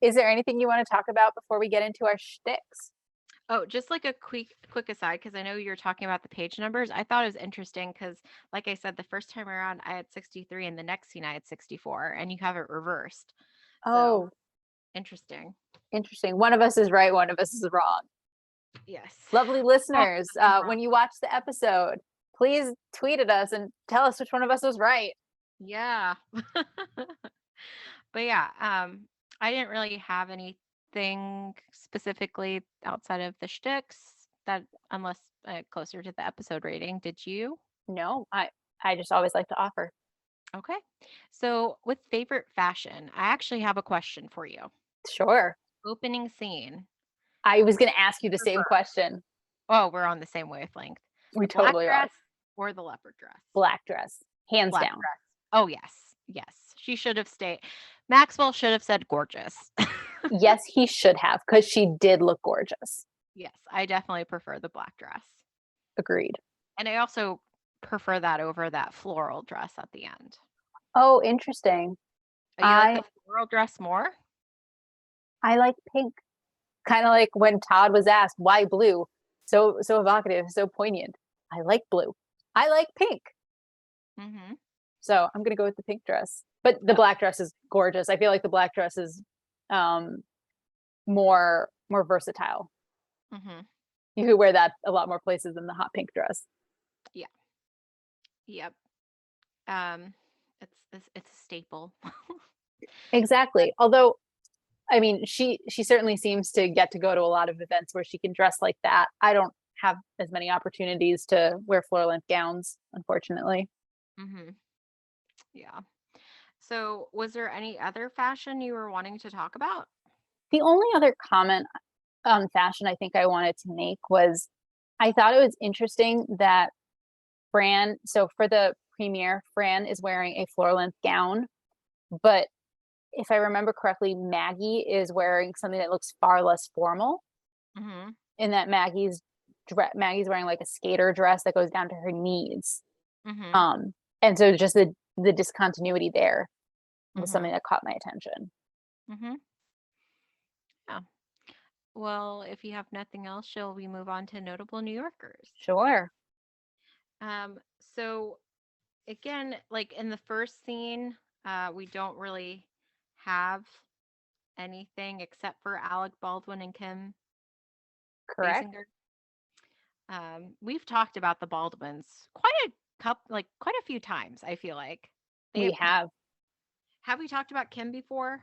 Is there anything you want to talk about before we get into our shticks? Oh, just like a quick aside, because I know you're talking about the page numbers. I thought it was interesting because, like I said, the first time around I had 63, and the next scene I had 64, and you have it reversed. So Oh, interesting. interesting. One of us is right, one of us is wrong. Yes. Lovely listeners, when you watch the episode, please tweet at us and tell us which one of us was right. Yeah. But yeah, I didn't really have anything specifically outside of the shticks that, unless closer to the episode rating. Did you? No, I just always like to offer. Okay. So with favorite fashion, I actually have a question for you. Sure. Opening scene. I was going to ask you the same Prefer. question. Oh, we're on the same wavelength. We The black totally are. dress or the leopard dress? Black dress, hands Black down. dress. Oh, yes. Yes. She should have stayed. Maxwell should have said gorgeous. Yes, he should have, because she did look gorgeous. Yes, I definitely prefer the black dress. Agreed. And I also prefer that over that floral dress at the end. Oh, interesting. You like the I floral dress more? I like pink. Kind of like when Todd was asked why blue, so evocative, so poignant. I like blue. I like pink. Mm-hmm. So I'm gonna go with the pink dress. But the black dress is gorgeous. I feel like the black dress is um more versatile. Mm-hmm. You could wear that a lot more places than the hot pink dress. Yeah. Yep. Um, it's a staple. Exactly. Although, I mean, she certainly seems to get to go to a lot of events where she can dress like that. I don't have as many opportunities to wear floor length gowns, unfortunately. Mm-hmm. Yeah. So, was there any other fashion you were wanting to talk about? The only other comment on fashion I think I wanted to make was I thought it was interesting that Fran, so for the premiere, Fran is wearing a floor length gown, but if I remember correctly, Maggie is wearing something that looks far less formal. Mm-hmm. In that Maggie's wearing like a skater dress that goes down to her knees. Mm-hmm. Um, and so just the discontinuity there was Mm-hmm. something that caught my attention. Mm-hmm. Yeah. Well, if you have nothing else, shall we move on to notable New Yorkers? Sure. So again, like in the first scene, we don't really have anything except for Alec Baldwin and Kim Correct. Basinger. We've talked about the Baldwins quite a few times. I feel like We they have. have we talked about Kim before?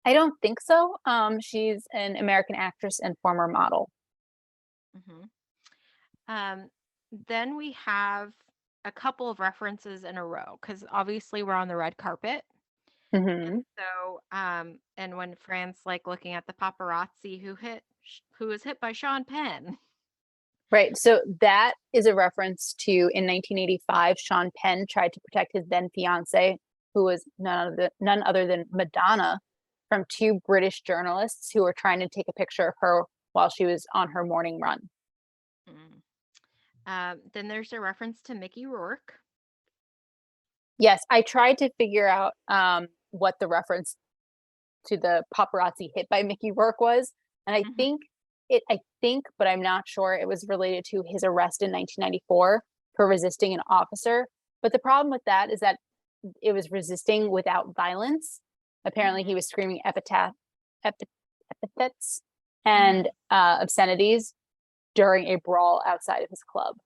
I don't think so. She's an American actress and former model. Hmm. Um, then we have a couple of references in a row because obviously we're on the red carpet. And Hmm. so, and when Fran's like looking at the paparazzi who was hit by Sean Penn. Right. So that is a reference to in 1985, Sean Penn tried to protect his then fiance, who was none other than Madonna, from two British journalists who were trying to take a picture of her while she was on her morning run. Mm. Then there's a reference to Mickey Rourke. Yes, I tried to figure out what the reference to the paparazzi hit by Mickey Rourke was, and Hmm. I think, but I'm not sure it was related to his arrest in 1994 for resisting an officer. But the problem with that is that it was resisting without violence. Apparently, Hmm. he was screaming epithets Hmm. and obscenities during a brawl outside of his club.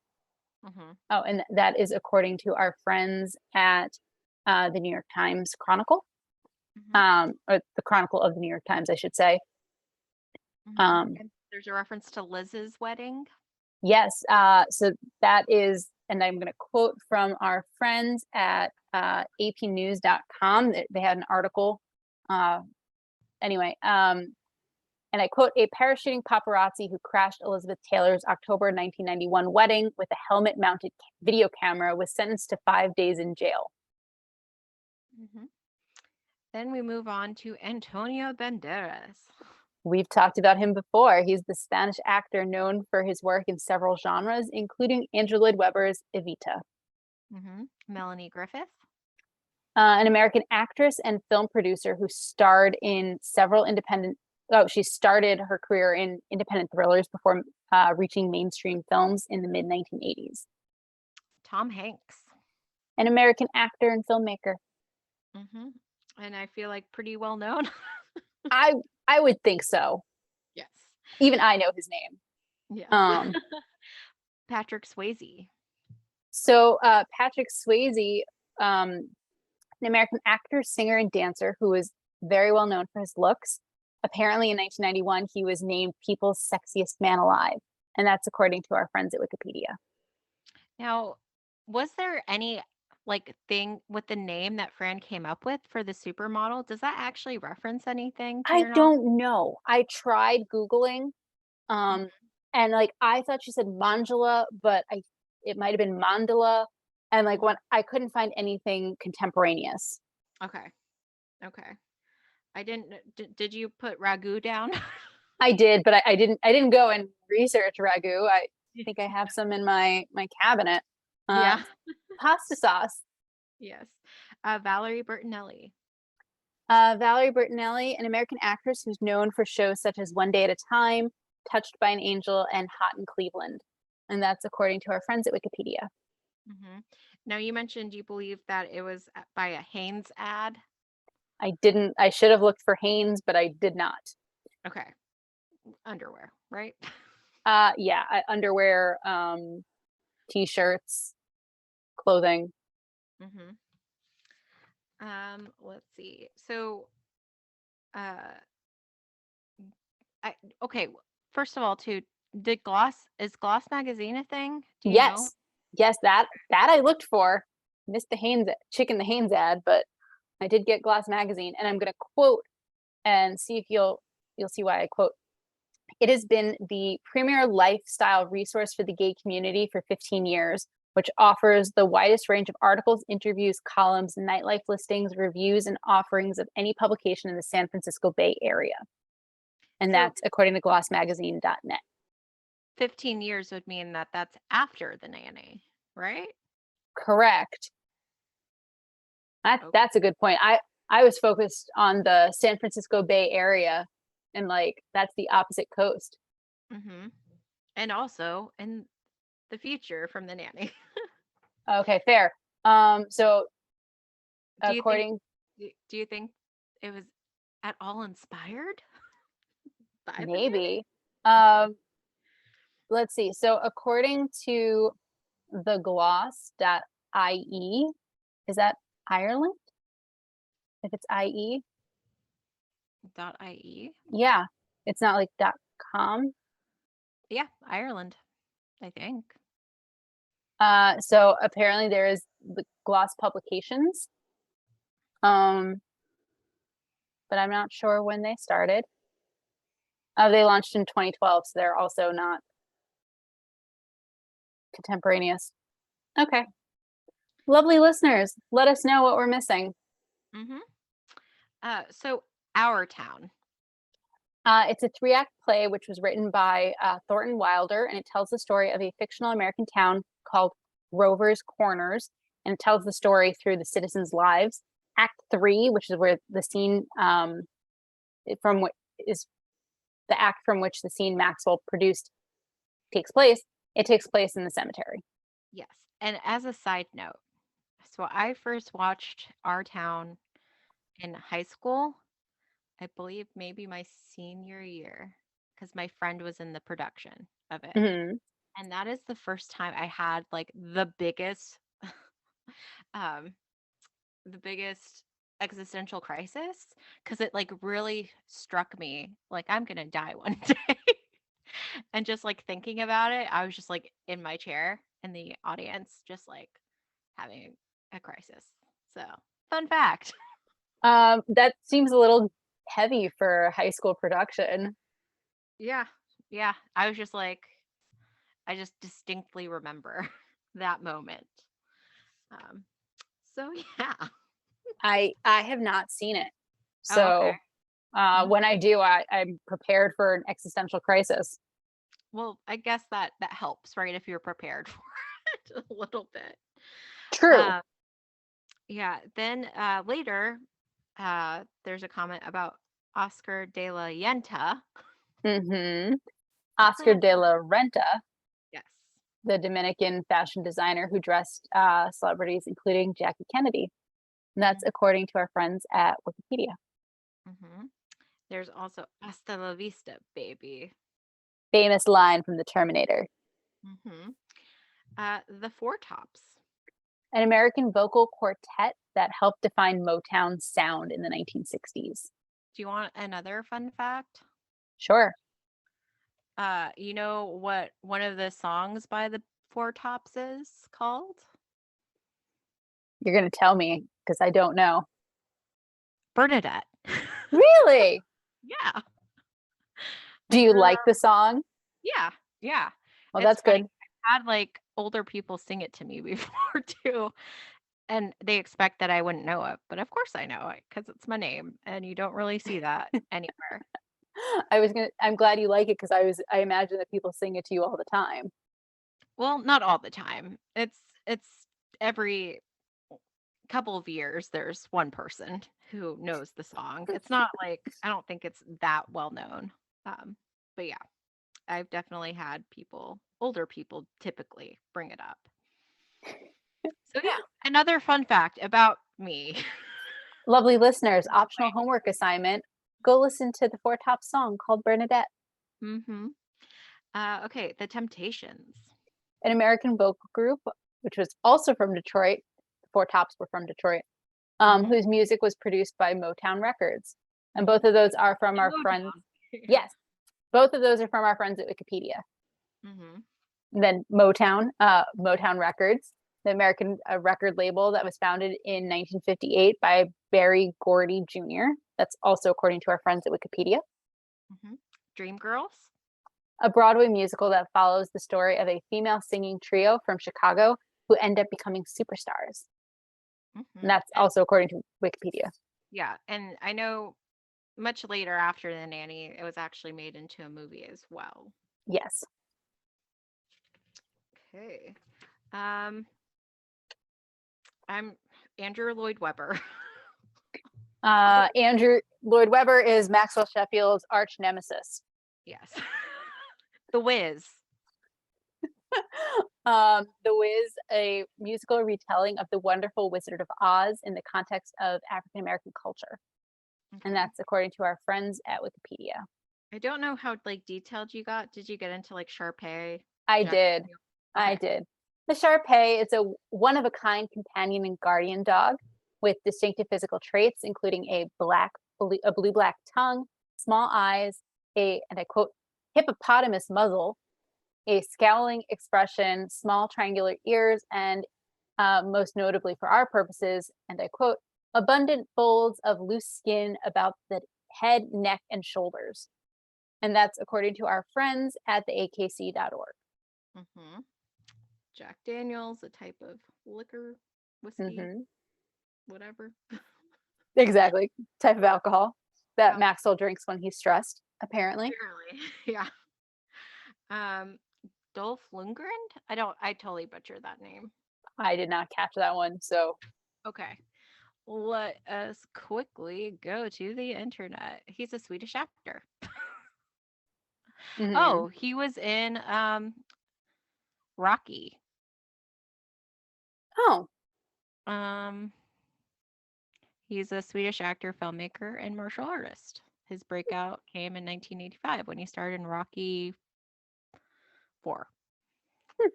Hmm. Oh, and that is according to our friends at the New York Times Chronicle, Hmm. or the Chronicle of the New York Times, I should say. Hmm. Um, And there's a reference to Liz's wedding. Yes. So that is, and I'm going to quote from our friends at apnews.com. They had an article. Uh, anyway, and I quote, a parachuting paparazzi who crashed Elizabeth Taylor's October 1991 wedding with a helmet mounted video camera was sentenced to 5 days in jail. Hmm. Then we move on to Antonio Banderas. We've talked about him before. He's the Spanish actor known for his work in several genres, including Andrew Lloyd Webber's Evita. Melanie Griffith. An American actress and film producer who starred in several independent. Oh, she started her career in independent thrillers before reaching mainstream films in the mid 1980s. Tom Hanks. An American actor and filmmaker. Hmm. And I feel like pretty well known. I I would think so. Yes. Even I know his name. Yes. Um, Patrick Swayze. so Patrick Swayze, an American actor, singer, and dancer who was very well known for his looks. Apparently, in 1991, he was named People's Sexiest Man Alive, and that's according to our friends at Wikipedia. Now, was there any like thing with the name that Fran came up with for the supermodel? Does that actually reference anything to I your knowledge? don't know. I tried Googling, Mhm. um, and like I thought she said Manjula, but I it might have been Mandala, and like when I couldn't find anything contemporaneous. Okay. Okay. I didn't. Did you put ragu down? I did, but I didn't go and research ragu. I think I have some in my cabinet. Uh, Yeah. pasta sauce. Yes. Valerie Bertinelli. Valerie Bertinelli, an American actress who's known for shows such as One Day at a Time, Touched by an Angel, and Hot in Cleveland. And that's according to our friends at Wikipedia. Hmm. Now, you mentioned you believe that it was by a Hanes ad. I should have looked for Hanes, but I did not. Okay. Underwear, right? Yeah, underwear, t-shirts, clothing. Hmm. Let's see. So, uh, I okay. First of all, too, did Gloss is Gloss magazine a thing? Do you know? Yes, yes, that I looked for. Missed the Hanes chicken the Hanes ad, but I did get Glass magazine, and I'm going to quote and see if you'll see why I quote. It has been the premier lifestyle resource for the gay community for 15 years, which offers the widest range of articles, interviews, columns, nightlife listings, reviews, and offerings of any publication in the San Francisco Bay Area. And So that's according to glossmagazine.net. 15 years would mean that that's after the nanny, right? Correct. Okay. That's a good point. I was focused on the San Francisco Bay Area, and like that's the opposite coast. Mm-hmm. And also in the future from the nanny. Okay, fair. So Do you think according do you think it was at all inspired by the nanny? maybe, um, let's see. So according to the gloss.ie, is that Ireland? If it's IE, .ie. yeah, it's not like .com. Yeah, Ireland, I think. So apparently there is the Gloss Publications, um, but I'm not sure when they started. They launched in 2012, so they're also not contemporaneous. Okay. Lovely listeners, let us know what we're missing. Mm-hmm. So Our Town. It's a three-act play which was written by Thornton Wilder, and it tells the story of a fictional American town called Rover's Corners, and it tells the story through the citizens' lives. Act 3, which is where the scene from what is the act from which the scene Maxwell produced takes place. It takes place in the cemetery. Yes. And as a side note, so I first watched Our Town in high school. I believe maybe my senior year, because my friend was in the production of it. Mhm. And that is the first time I had like um the biggest existential crisis, because it like really struck me like I'm gonna die one day. And just like thinking about it, I was just like in my chair in the audience, just like having a crisis. So, fun fact. That seems a little heavy for high school production. Yeah. Yeah. I was just like, I just distinctly remember that moment. Um, so, yeah. I have not seen it. Oh, okay. So Mhm. when I do, I'm prepared for an existential crisis. Well, I guess that helps, right? If you're prepared for it a little bit. True. Um, yeah. Then later, there's a comment about Oscar de la Yenta. Hmm. Don't Oscar pronounce de that. la Renta, Yes. the Dominican fashion designer who dressed celebrities, including Jackie Kennedy. And that's according to our friends at Wikipedia. Mm-hmm. There's also Hasta la Vista, baby. Famous line from the Terminator. Mm-hmm. The Four Tops. An American vocal quartet that helped define Motown's sound in the 1960s. Do you want another fun fact? Sure. You know what one of the songs by the Four Tops is called? You're going to tell me because I don't know. Bernadette. Really? Yeah. Do I you grew like up. the song? Yeah. Yeah. Well, It's that's funny. good. I had like older people sing it to me before too. And they expect that I wouldn't know it, but of course I know it because it's my name, and you don't really see that anywhere. I'm glad you like it because I imagine that people sing it to you all the time. Well, not all the time. It's every couple of years there's one person who knows the song. It's not like I don't think it's that well known. But yeah, I've definitely had people, older people typically bring it up. So yeah, another fun fact about me. Lovely listeners, optional homework assignment. Go listen to the Four Top song called Bernadette. Mm-hmm. Okay, the Temptations. An American vocal group, which was also from Detroit. The Four Tops were from Detroit, Mm-hmm. whose music was produced by Motown Records. And both of those are from our friends. Motown. Yeah. Yes, both of those are from our friends at Wikipedia. Mm-hmm. And then Motown Records, the American record label that was founded in 1958 by Barry Gordy Jr. That's also according to our friends at Wikipedia. Mm-hmm. Dreamgirls. A Broadway musical that follows the story of a female singing trio from Chicago who end up becoming superstars. And Mm-hmm. that's And also according to Wikipedia. yeah, and I know much later after the Nanny, it was actually made into a movie as well. Yes. Okay. Um, I'm Andrew Lloyd Webber. Andrew Lloyd Webber is Maxwell Sheffield's arch nemesis. Yes. The Wiz. The Wiz, a musical retelling of The Wonderful Wizard of Oz in the context of African American culture. And Okay. that's according to our friends at Wikipedia. I don't know how like detailed you got. Did you get into like Sharpay? I Jack did. Daniel? I Okay. did. The Shar Pei is a one of a kind companion and guardian dog with distinctive physical traits, including a blue black tongue, small eyes, and I quote, hippopotamus muzzle, a scowling expression, small triangular ears, and most notably for our purposes, and I quote, abundant folds of loose skin about the head, neck, and shoulders. And that's according to our friends at the akc.org. Mm-hmm. Jack Daniels, a type of liquor, whiskey, Mm-hmm. whatever. Exactly. Type of alcohol that Alcohol, Maxwell drinks when he's stressed, apparently. apparently. Yeah. Um, Dolph Lundgren? I totally butchered that name. I did not catch that one. So, Okay. Let us quickly go to the internet. He's a Swedish actor. mhm. Oh, he was in Rocky. Oh, Um, he's a Swedish actor, filmmaker, and martial artist. His breakout came in 1985 when he starred in Rocky 4. hmm.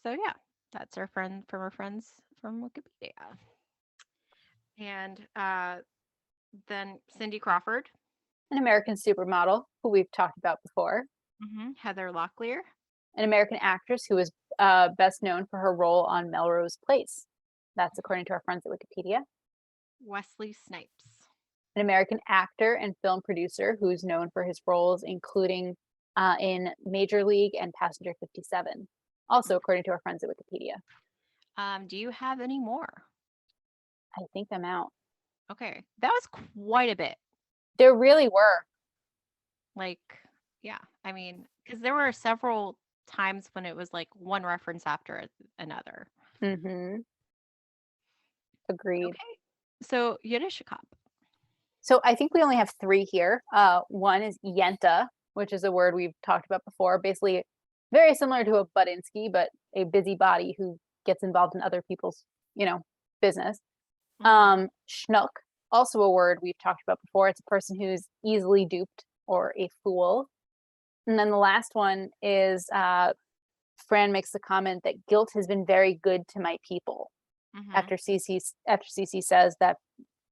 So yeah, that's our friend from our friends from Wikipedia. And then Cindy Crawford. An American supermodel who we've talked about before. Heather Locklear. An American actress who is best known for her role on Melrose Place. That's according to our friends at Wikipedia. Wesley Snipes. An American actor and film producer who's known for his roles, including in Major League and Passenger 57. Also, according to our friends at Wikipedia. Do you have any more? I think I'm out. Okay, that was quite a bit. There really were. Like, yeah, I mean, because there were several times when it was like one reference after another. Mm-hmm. Agreed. Okay, so Yiddish cup. So I think we only have 3 here. One is yenta, which is a word we've talked about before. Basically, very similar to a budinsky, but a busybody who gets involved in other people's, business. Schnook, also a word we've talked about before. It's a person who's easily duped or a fool. And then the last one is Fran makes the comment that guilt has been very good to my people. After Cece says that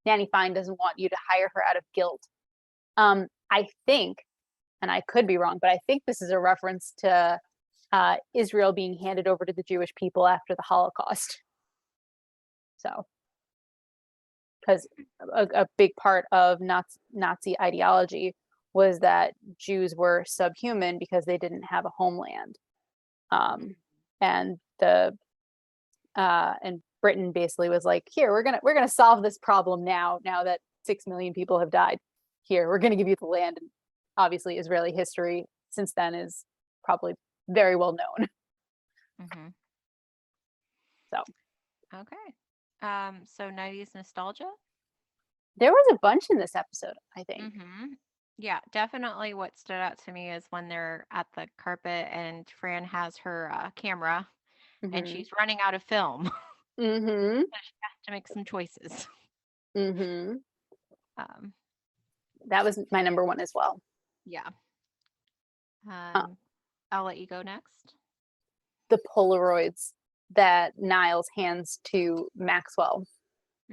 Nanny Fine doesn't want you to hire her out of guilt. I think, and I could be wrong, but I think this is a reference to Israel being handed over to the Jewish people after the Holocaust. So, because a big part of Nazi ideology was that Jews were subhuman because they didn't have a homeland, and and Britain basically was like, here, we're gonna solve this problem now that 6 million people have died. Here, we're gonna give you the land. And obviously Israeli history since then is probably very well known. So Okay. So 90s nostalgia. there was a bunch in this episode, I think. Yeah, definitely what stood out to me is when they're at the carpet and Fran has her camera and she's running out of film. Mm-hmm. So she has to make some choices. Mm-hmm. Um, That was my number 1 as well. yeah. I'll let you go next. The Polaroids that Niles hands to Maxwell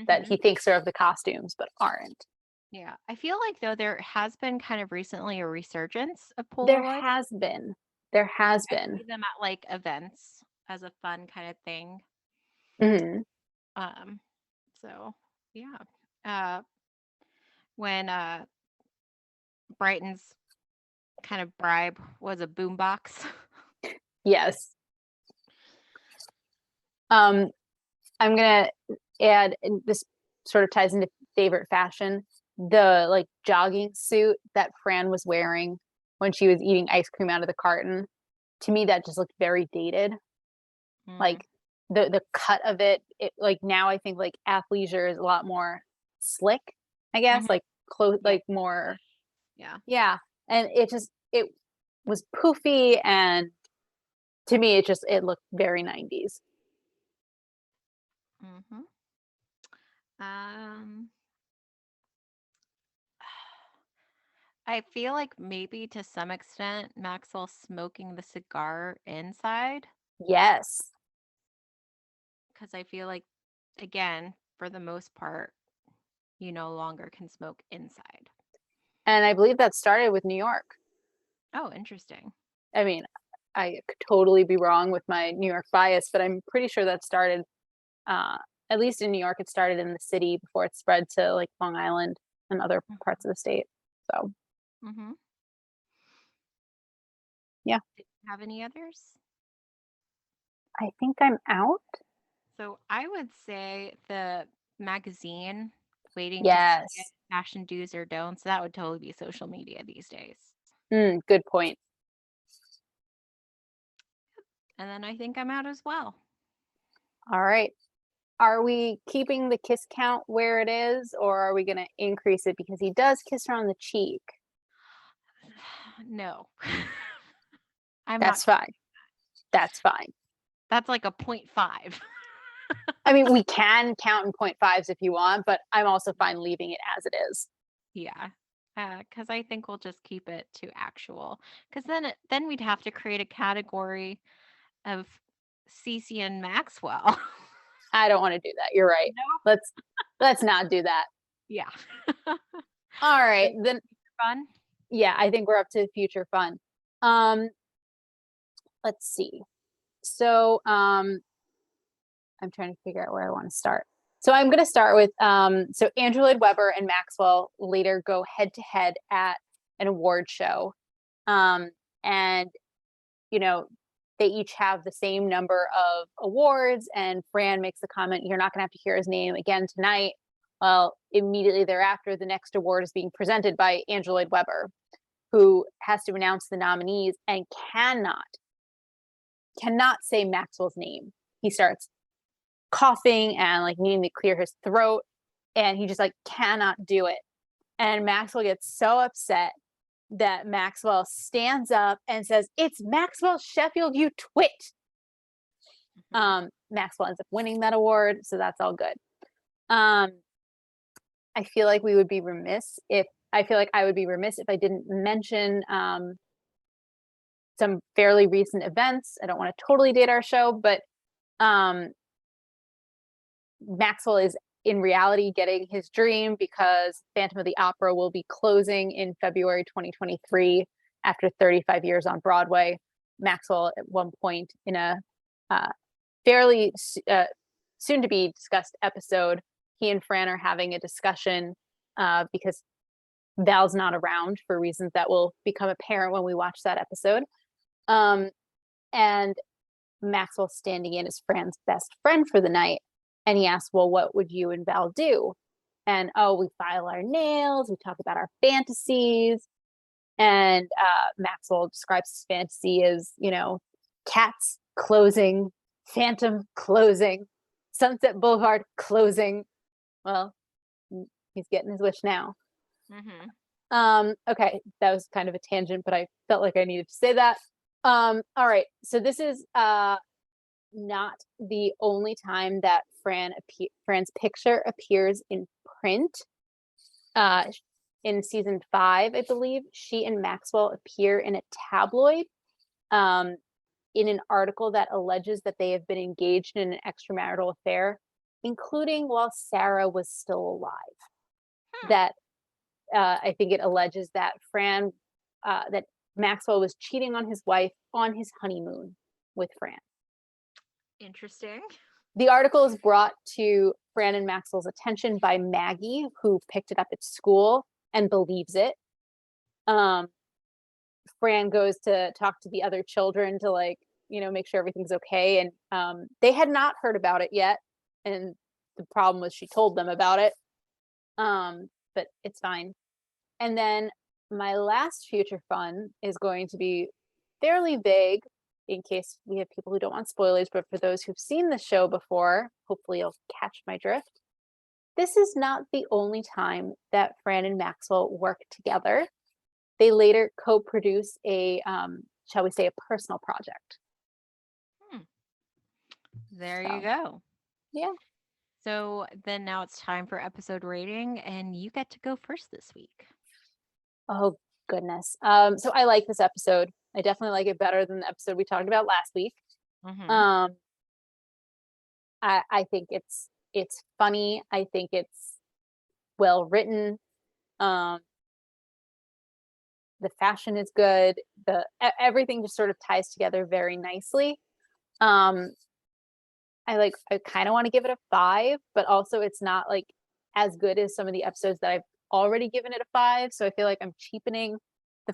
that he thinks are of the costumes but aren't. Yeah. I feel like though there has been kind of recently a resurgence of There Polaroid. has been. There has I been. see them at like events as a fun kind of thing. Mm-hmm. So yeah. When Brighton's kind of bribe was a boombox. Yes. I'm gonna add, and this sort of ties into favorite fashion, the like jogging suit that Fran was wearing when she was eating ice cream out of the carton. To me, that just looked very dated. Like the cut of it, like now I think like athleisure is a lot more slick, I guess, like close, like more. Yeah. And it was poofy, and to me it looked very 90s. I feel like maybe to some extent Maxwell smoking the cigar inside, Yes. because I feel like, again, for the most part, you no longer can smoke inside. And I believe that started with New York. Oh, interesting. I mean, I could totally be wrong with my New York bias, but I'm pretty sure that started, at least in New York, it started in the city before it spread to like Long Island and other parts of the state. So, yeah. Did you have any others? I think I'm out. So I would say the magazine waiting to Yes. see it, fashion do's or don'ts. That would totally be social media these days. Good point. And then I think I'm out as well. All right. Are we keeping the kiss count where it is, or are we going to increase it because he does kiss her on the cheek? No. That's fine. That's fine. That's like a 0.5. I mean, we can count in 0.5s if you want, but I'm also fine leaving it as it is. Yeah. Because I think we'll just keep it to actual. Because then we'd have to create a category of Cece and Maxwell. I don't want to do that. You're right. No. Let's not do that. Yeah. All right. Then fun. Yeah, I think we're up to future fun. Um, let's see. So I'm trying to figure out where I want to start. So I'm going to start with so Andrew Lloyd Webber and Maxwell later go head to head at an award show. Um, and you know, they each have the same number of awards, and Fran makes the comment, "You're not going to have to hear his name again tonight." Well, immediately thereafter, the next award is being presented by Andrew Lloyd Webber, who has to announce the nominees and cannot say Maxwell's name. He starts coughing and like needing to clear his throat, and he just like cannot do it. And Maxwell gets so upset that Maxwell stands up and says, "It's Maxwell Sheffield, you twit." Maxwell ends up winning that award, so that's all good. I feel like I would be remiss if I didn't mention some fairly recent events. I don't want to totally date our show, but Maxwell is in reality getting his dream because Phantom of the Opera will be closing in February 2023 after 35 years on Broadway. Maxwell, at one point in a fairly soon to be discussed episode, he and Fran are having a discussion because Val's not around for reasons that will become apparent when we watch that episode. And Maxwell standing in as Fran's best friend for the night. And he asks, "Well, what would you and Val do?" And, "Oh, we file our nails, we talk about our fantasies." And Maxwell describes his fantasy as, Cats closing, Phantom closing, Sunset Boulevard closing. Well, he's getting his wish now. Okay, that was kind of a tangent, but I felt like I needed to say that. All right, so this is not the only time that Fran's picture appears in print. In season 5, I believe, she and Maxwell appear in a tabloid in an article that alleges that they have been engaged in an extramarital affair, including while Sarah was still alive. That I think it alleges that that Maxwell was cheating on his wife on his honeymoon with Fran. Interesting. The article is brought to Fran and Maxwell's attention by Maggie, who picked it up at school and believes it. Fran goes to talk to the other children to make sure everything's okay. And they had not heard about it yet. And the problem was she told them about it. But it's fine. And then my last future fun is going to be fairly vague in case we have people who don't want spoilers, but for those who've seen the show before, hopefully you'll catch my drift. This is not the only time that Fran and Maxwell work together. They later co-produce shall we say, a personal project. There you go. Yeah. So then now it's time for episode rating, and you get to go first this week. Oh, goodness. So I like this episode. I definitely like it better than the episode we talked about last week. I think it's funny. I think it's well written. The fashion is good. Everything just sort of ties together very nicely. I kind of want to give it a 5, but also it's not like as good as some of the episodes that I've already given it a 5. So I feel like I'm cheapening the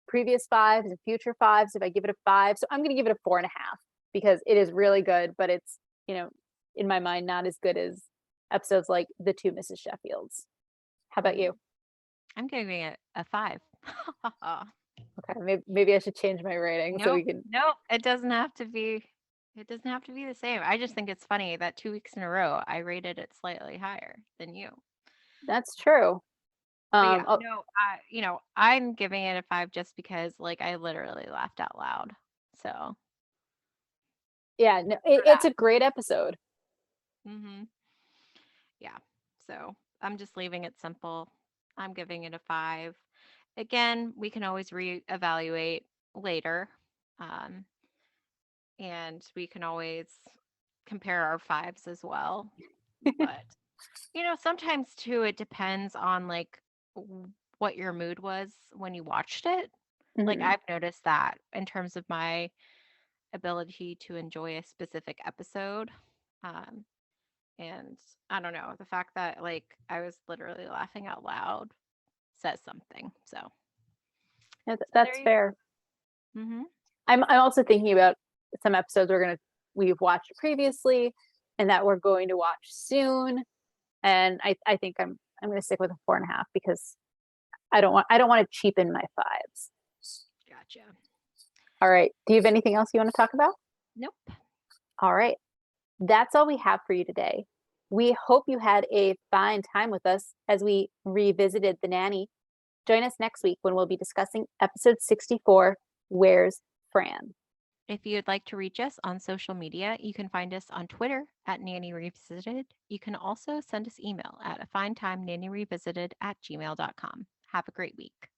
previous 5s and future 5s if I give it a 5. So I'm going to give it a 4.5 because it is really good, but it's, in my mind, not as good as episodes like The Two Mrs. Sheffields. How about you? I'm giving it a 5. Okay, maybe I should change my rating so we can. Nope, it doesn't have to be. It doesn't have to be the same. I just think it's funny that 2 weeks in a row I rated it slightly higher than you. That's true. But yeah, I'm giving it a 5 just because I literally laughed out loud. So yeah, no, it's a great episode. Yeah. So I'm just leaving it simple. I'm giving it a 5. Again, we can always reevaluate later. And we can always compare our 5s as well. But sometimes too it depends on what your mood was when you watched it. Like, Mhm. I've noticed that in terms of my ability to enjoy a specific episode. Um, and I don't know, the fact that like I was literally laughing out loud says something. Yeah, So there that's you fair. go. Mhm. I'm also thinking about some episodes we've watched previously and that we're going to watch soon. And I think I'm gonna stick with a 4.5 because I don't want to cheapen my fives. Gotcha. All right. Do you have anything else you want to talk about? Nope. All right. That's all we have for you today. We hope you had a fine time with us as we revisited The Nanny. Join us next week when we'll be discussing episode 64, Where's Fran? If you'd like to reach us on social media, you can find us on Twitter at Nanny Revisited. You can also send us email at afinetimenannyrevisited@gmail.com. Have a great week.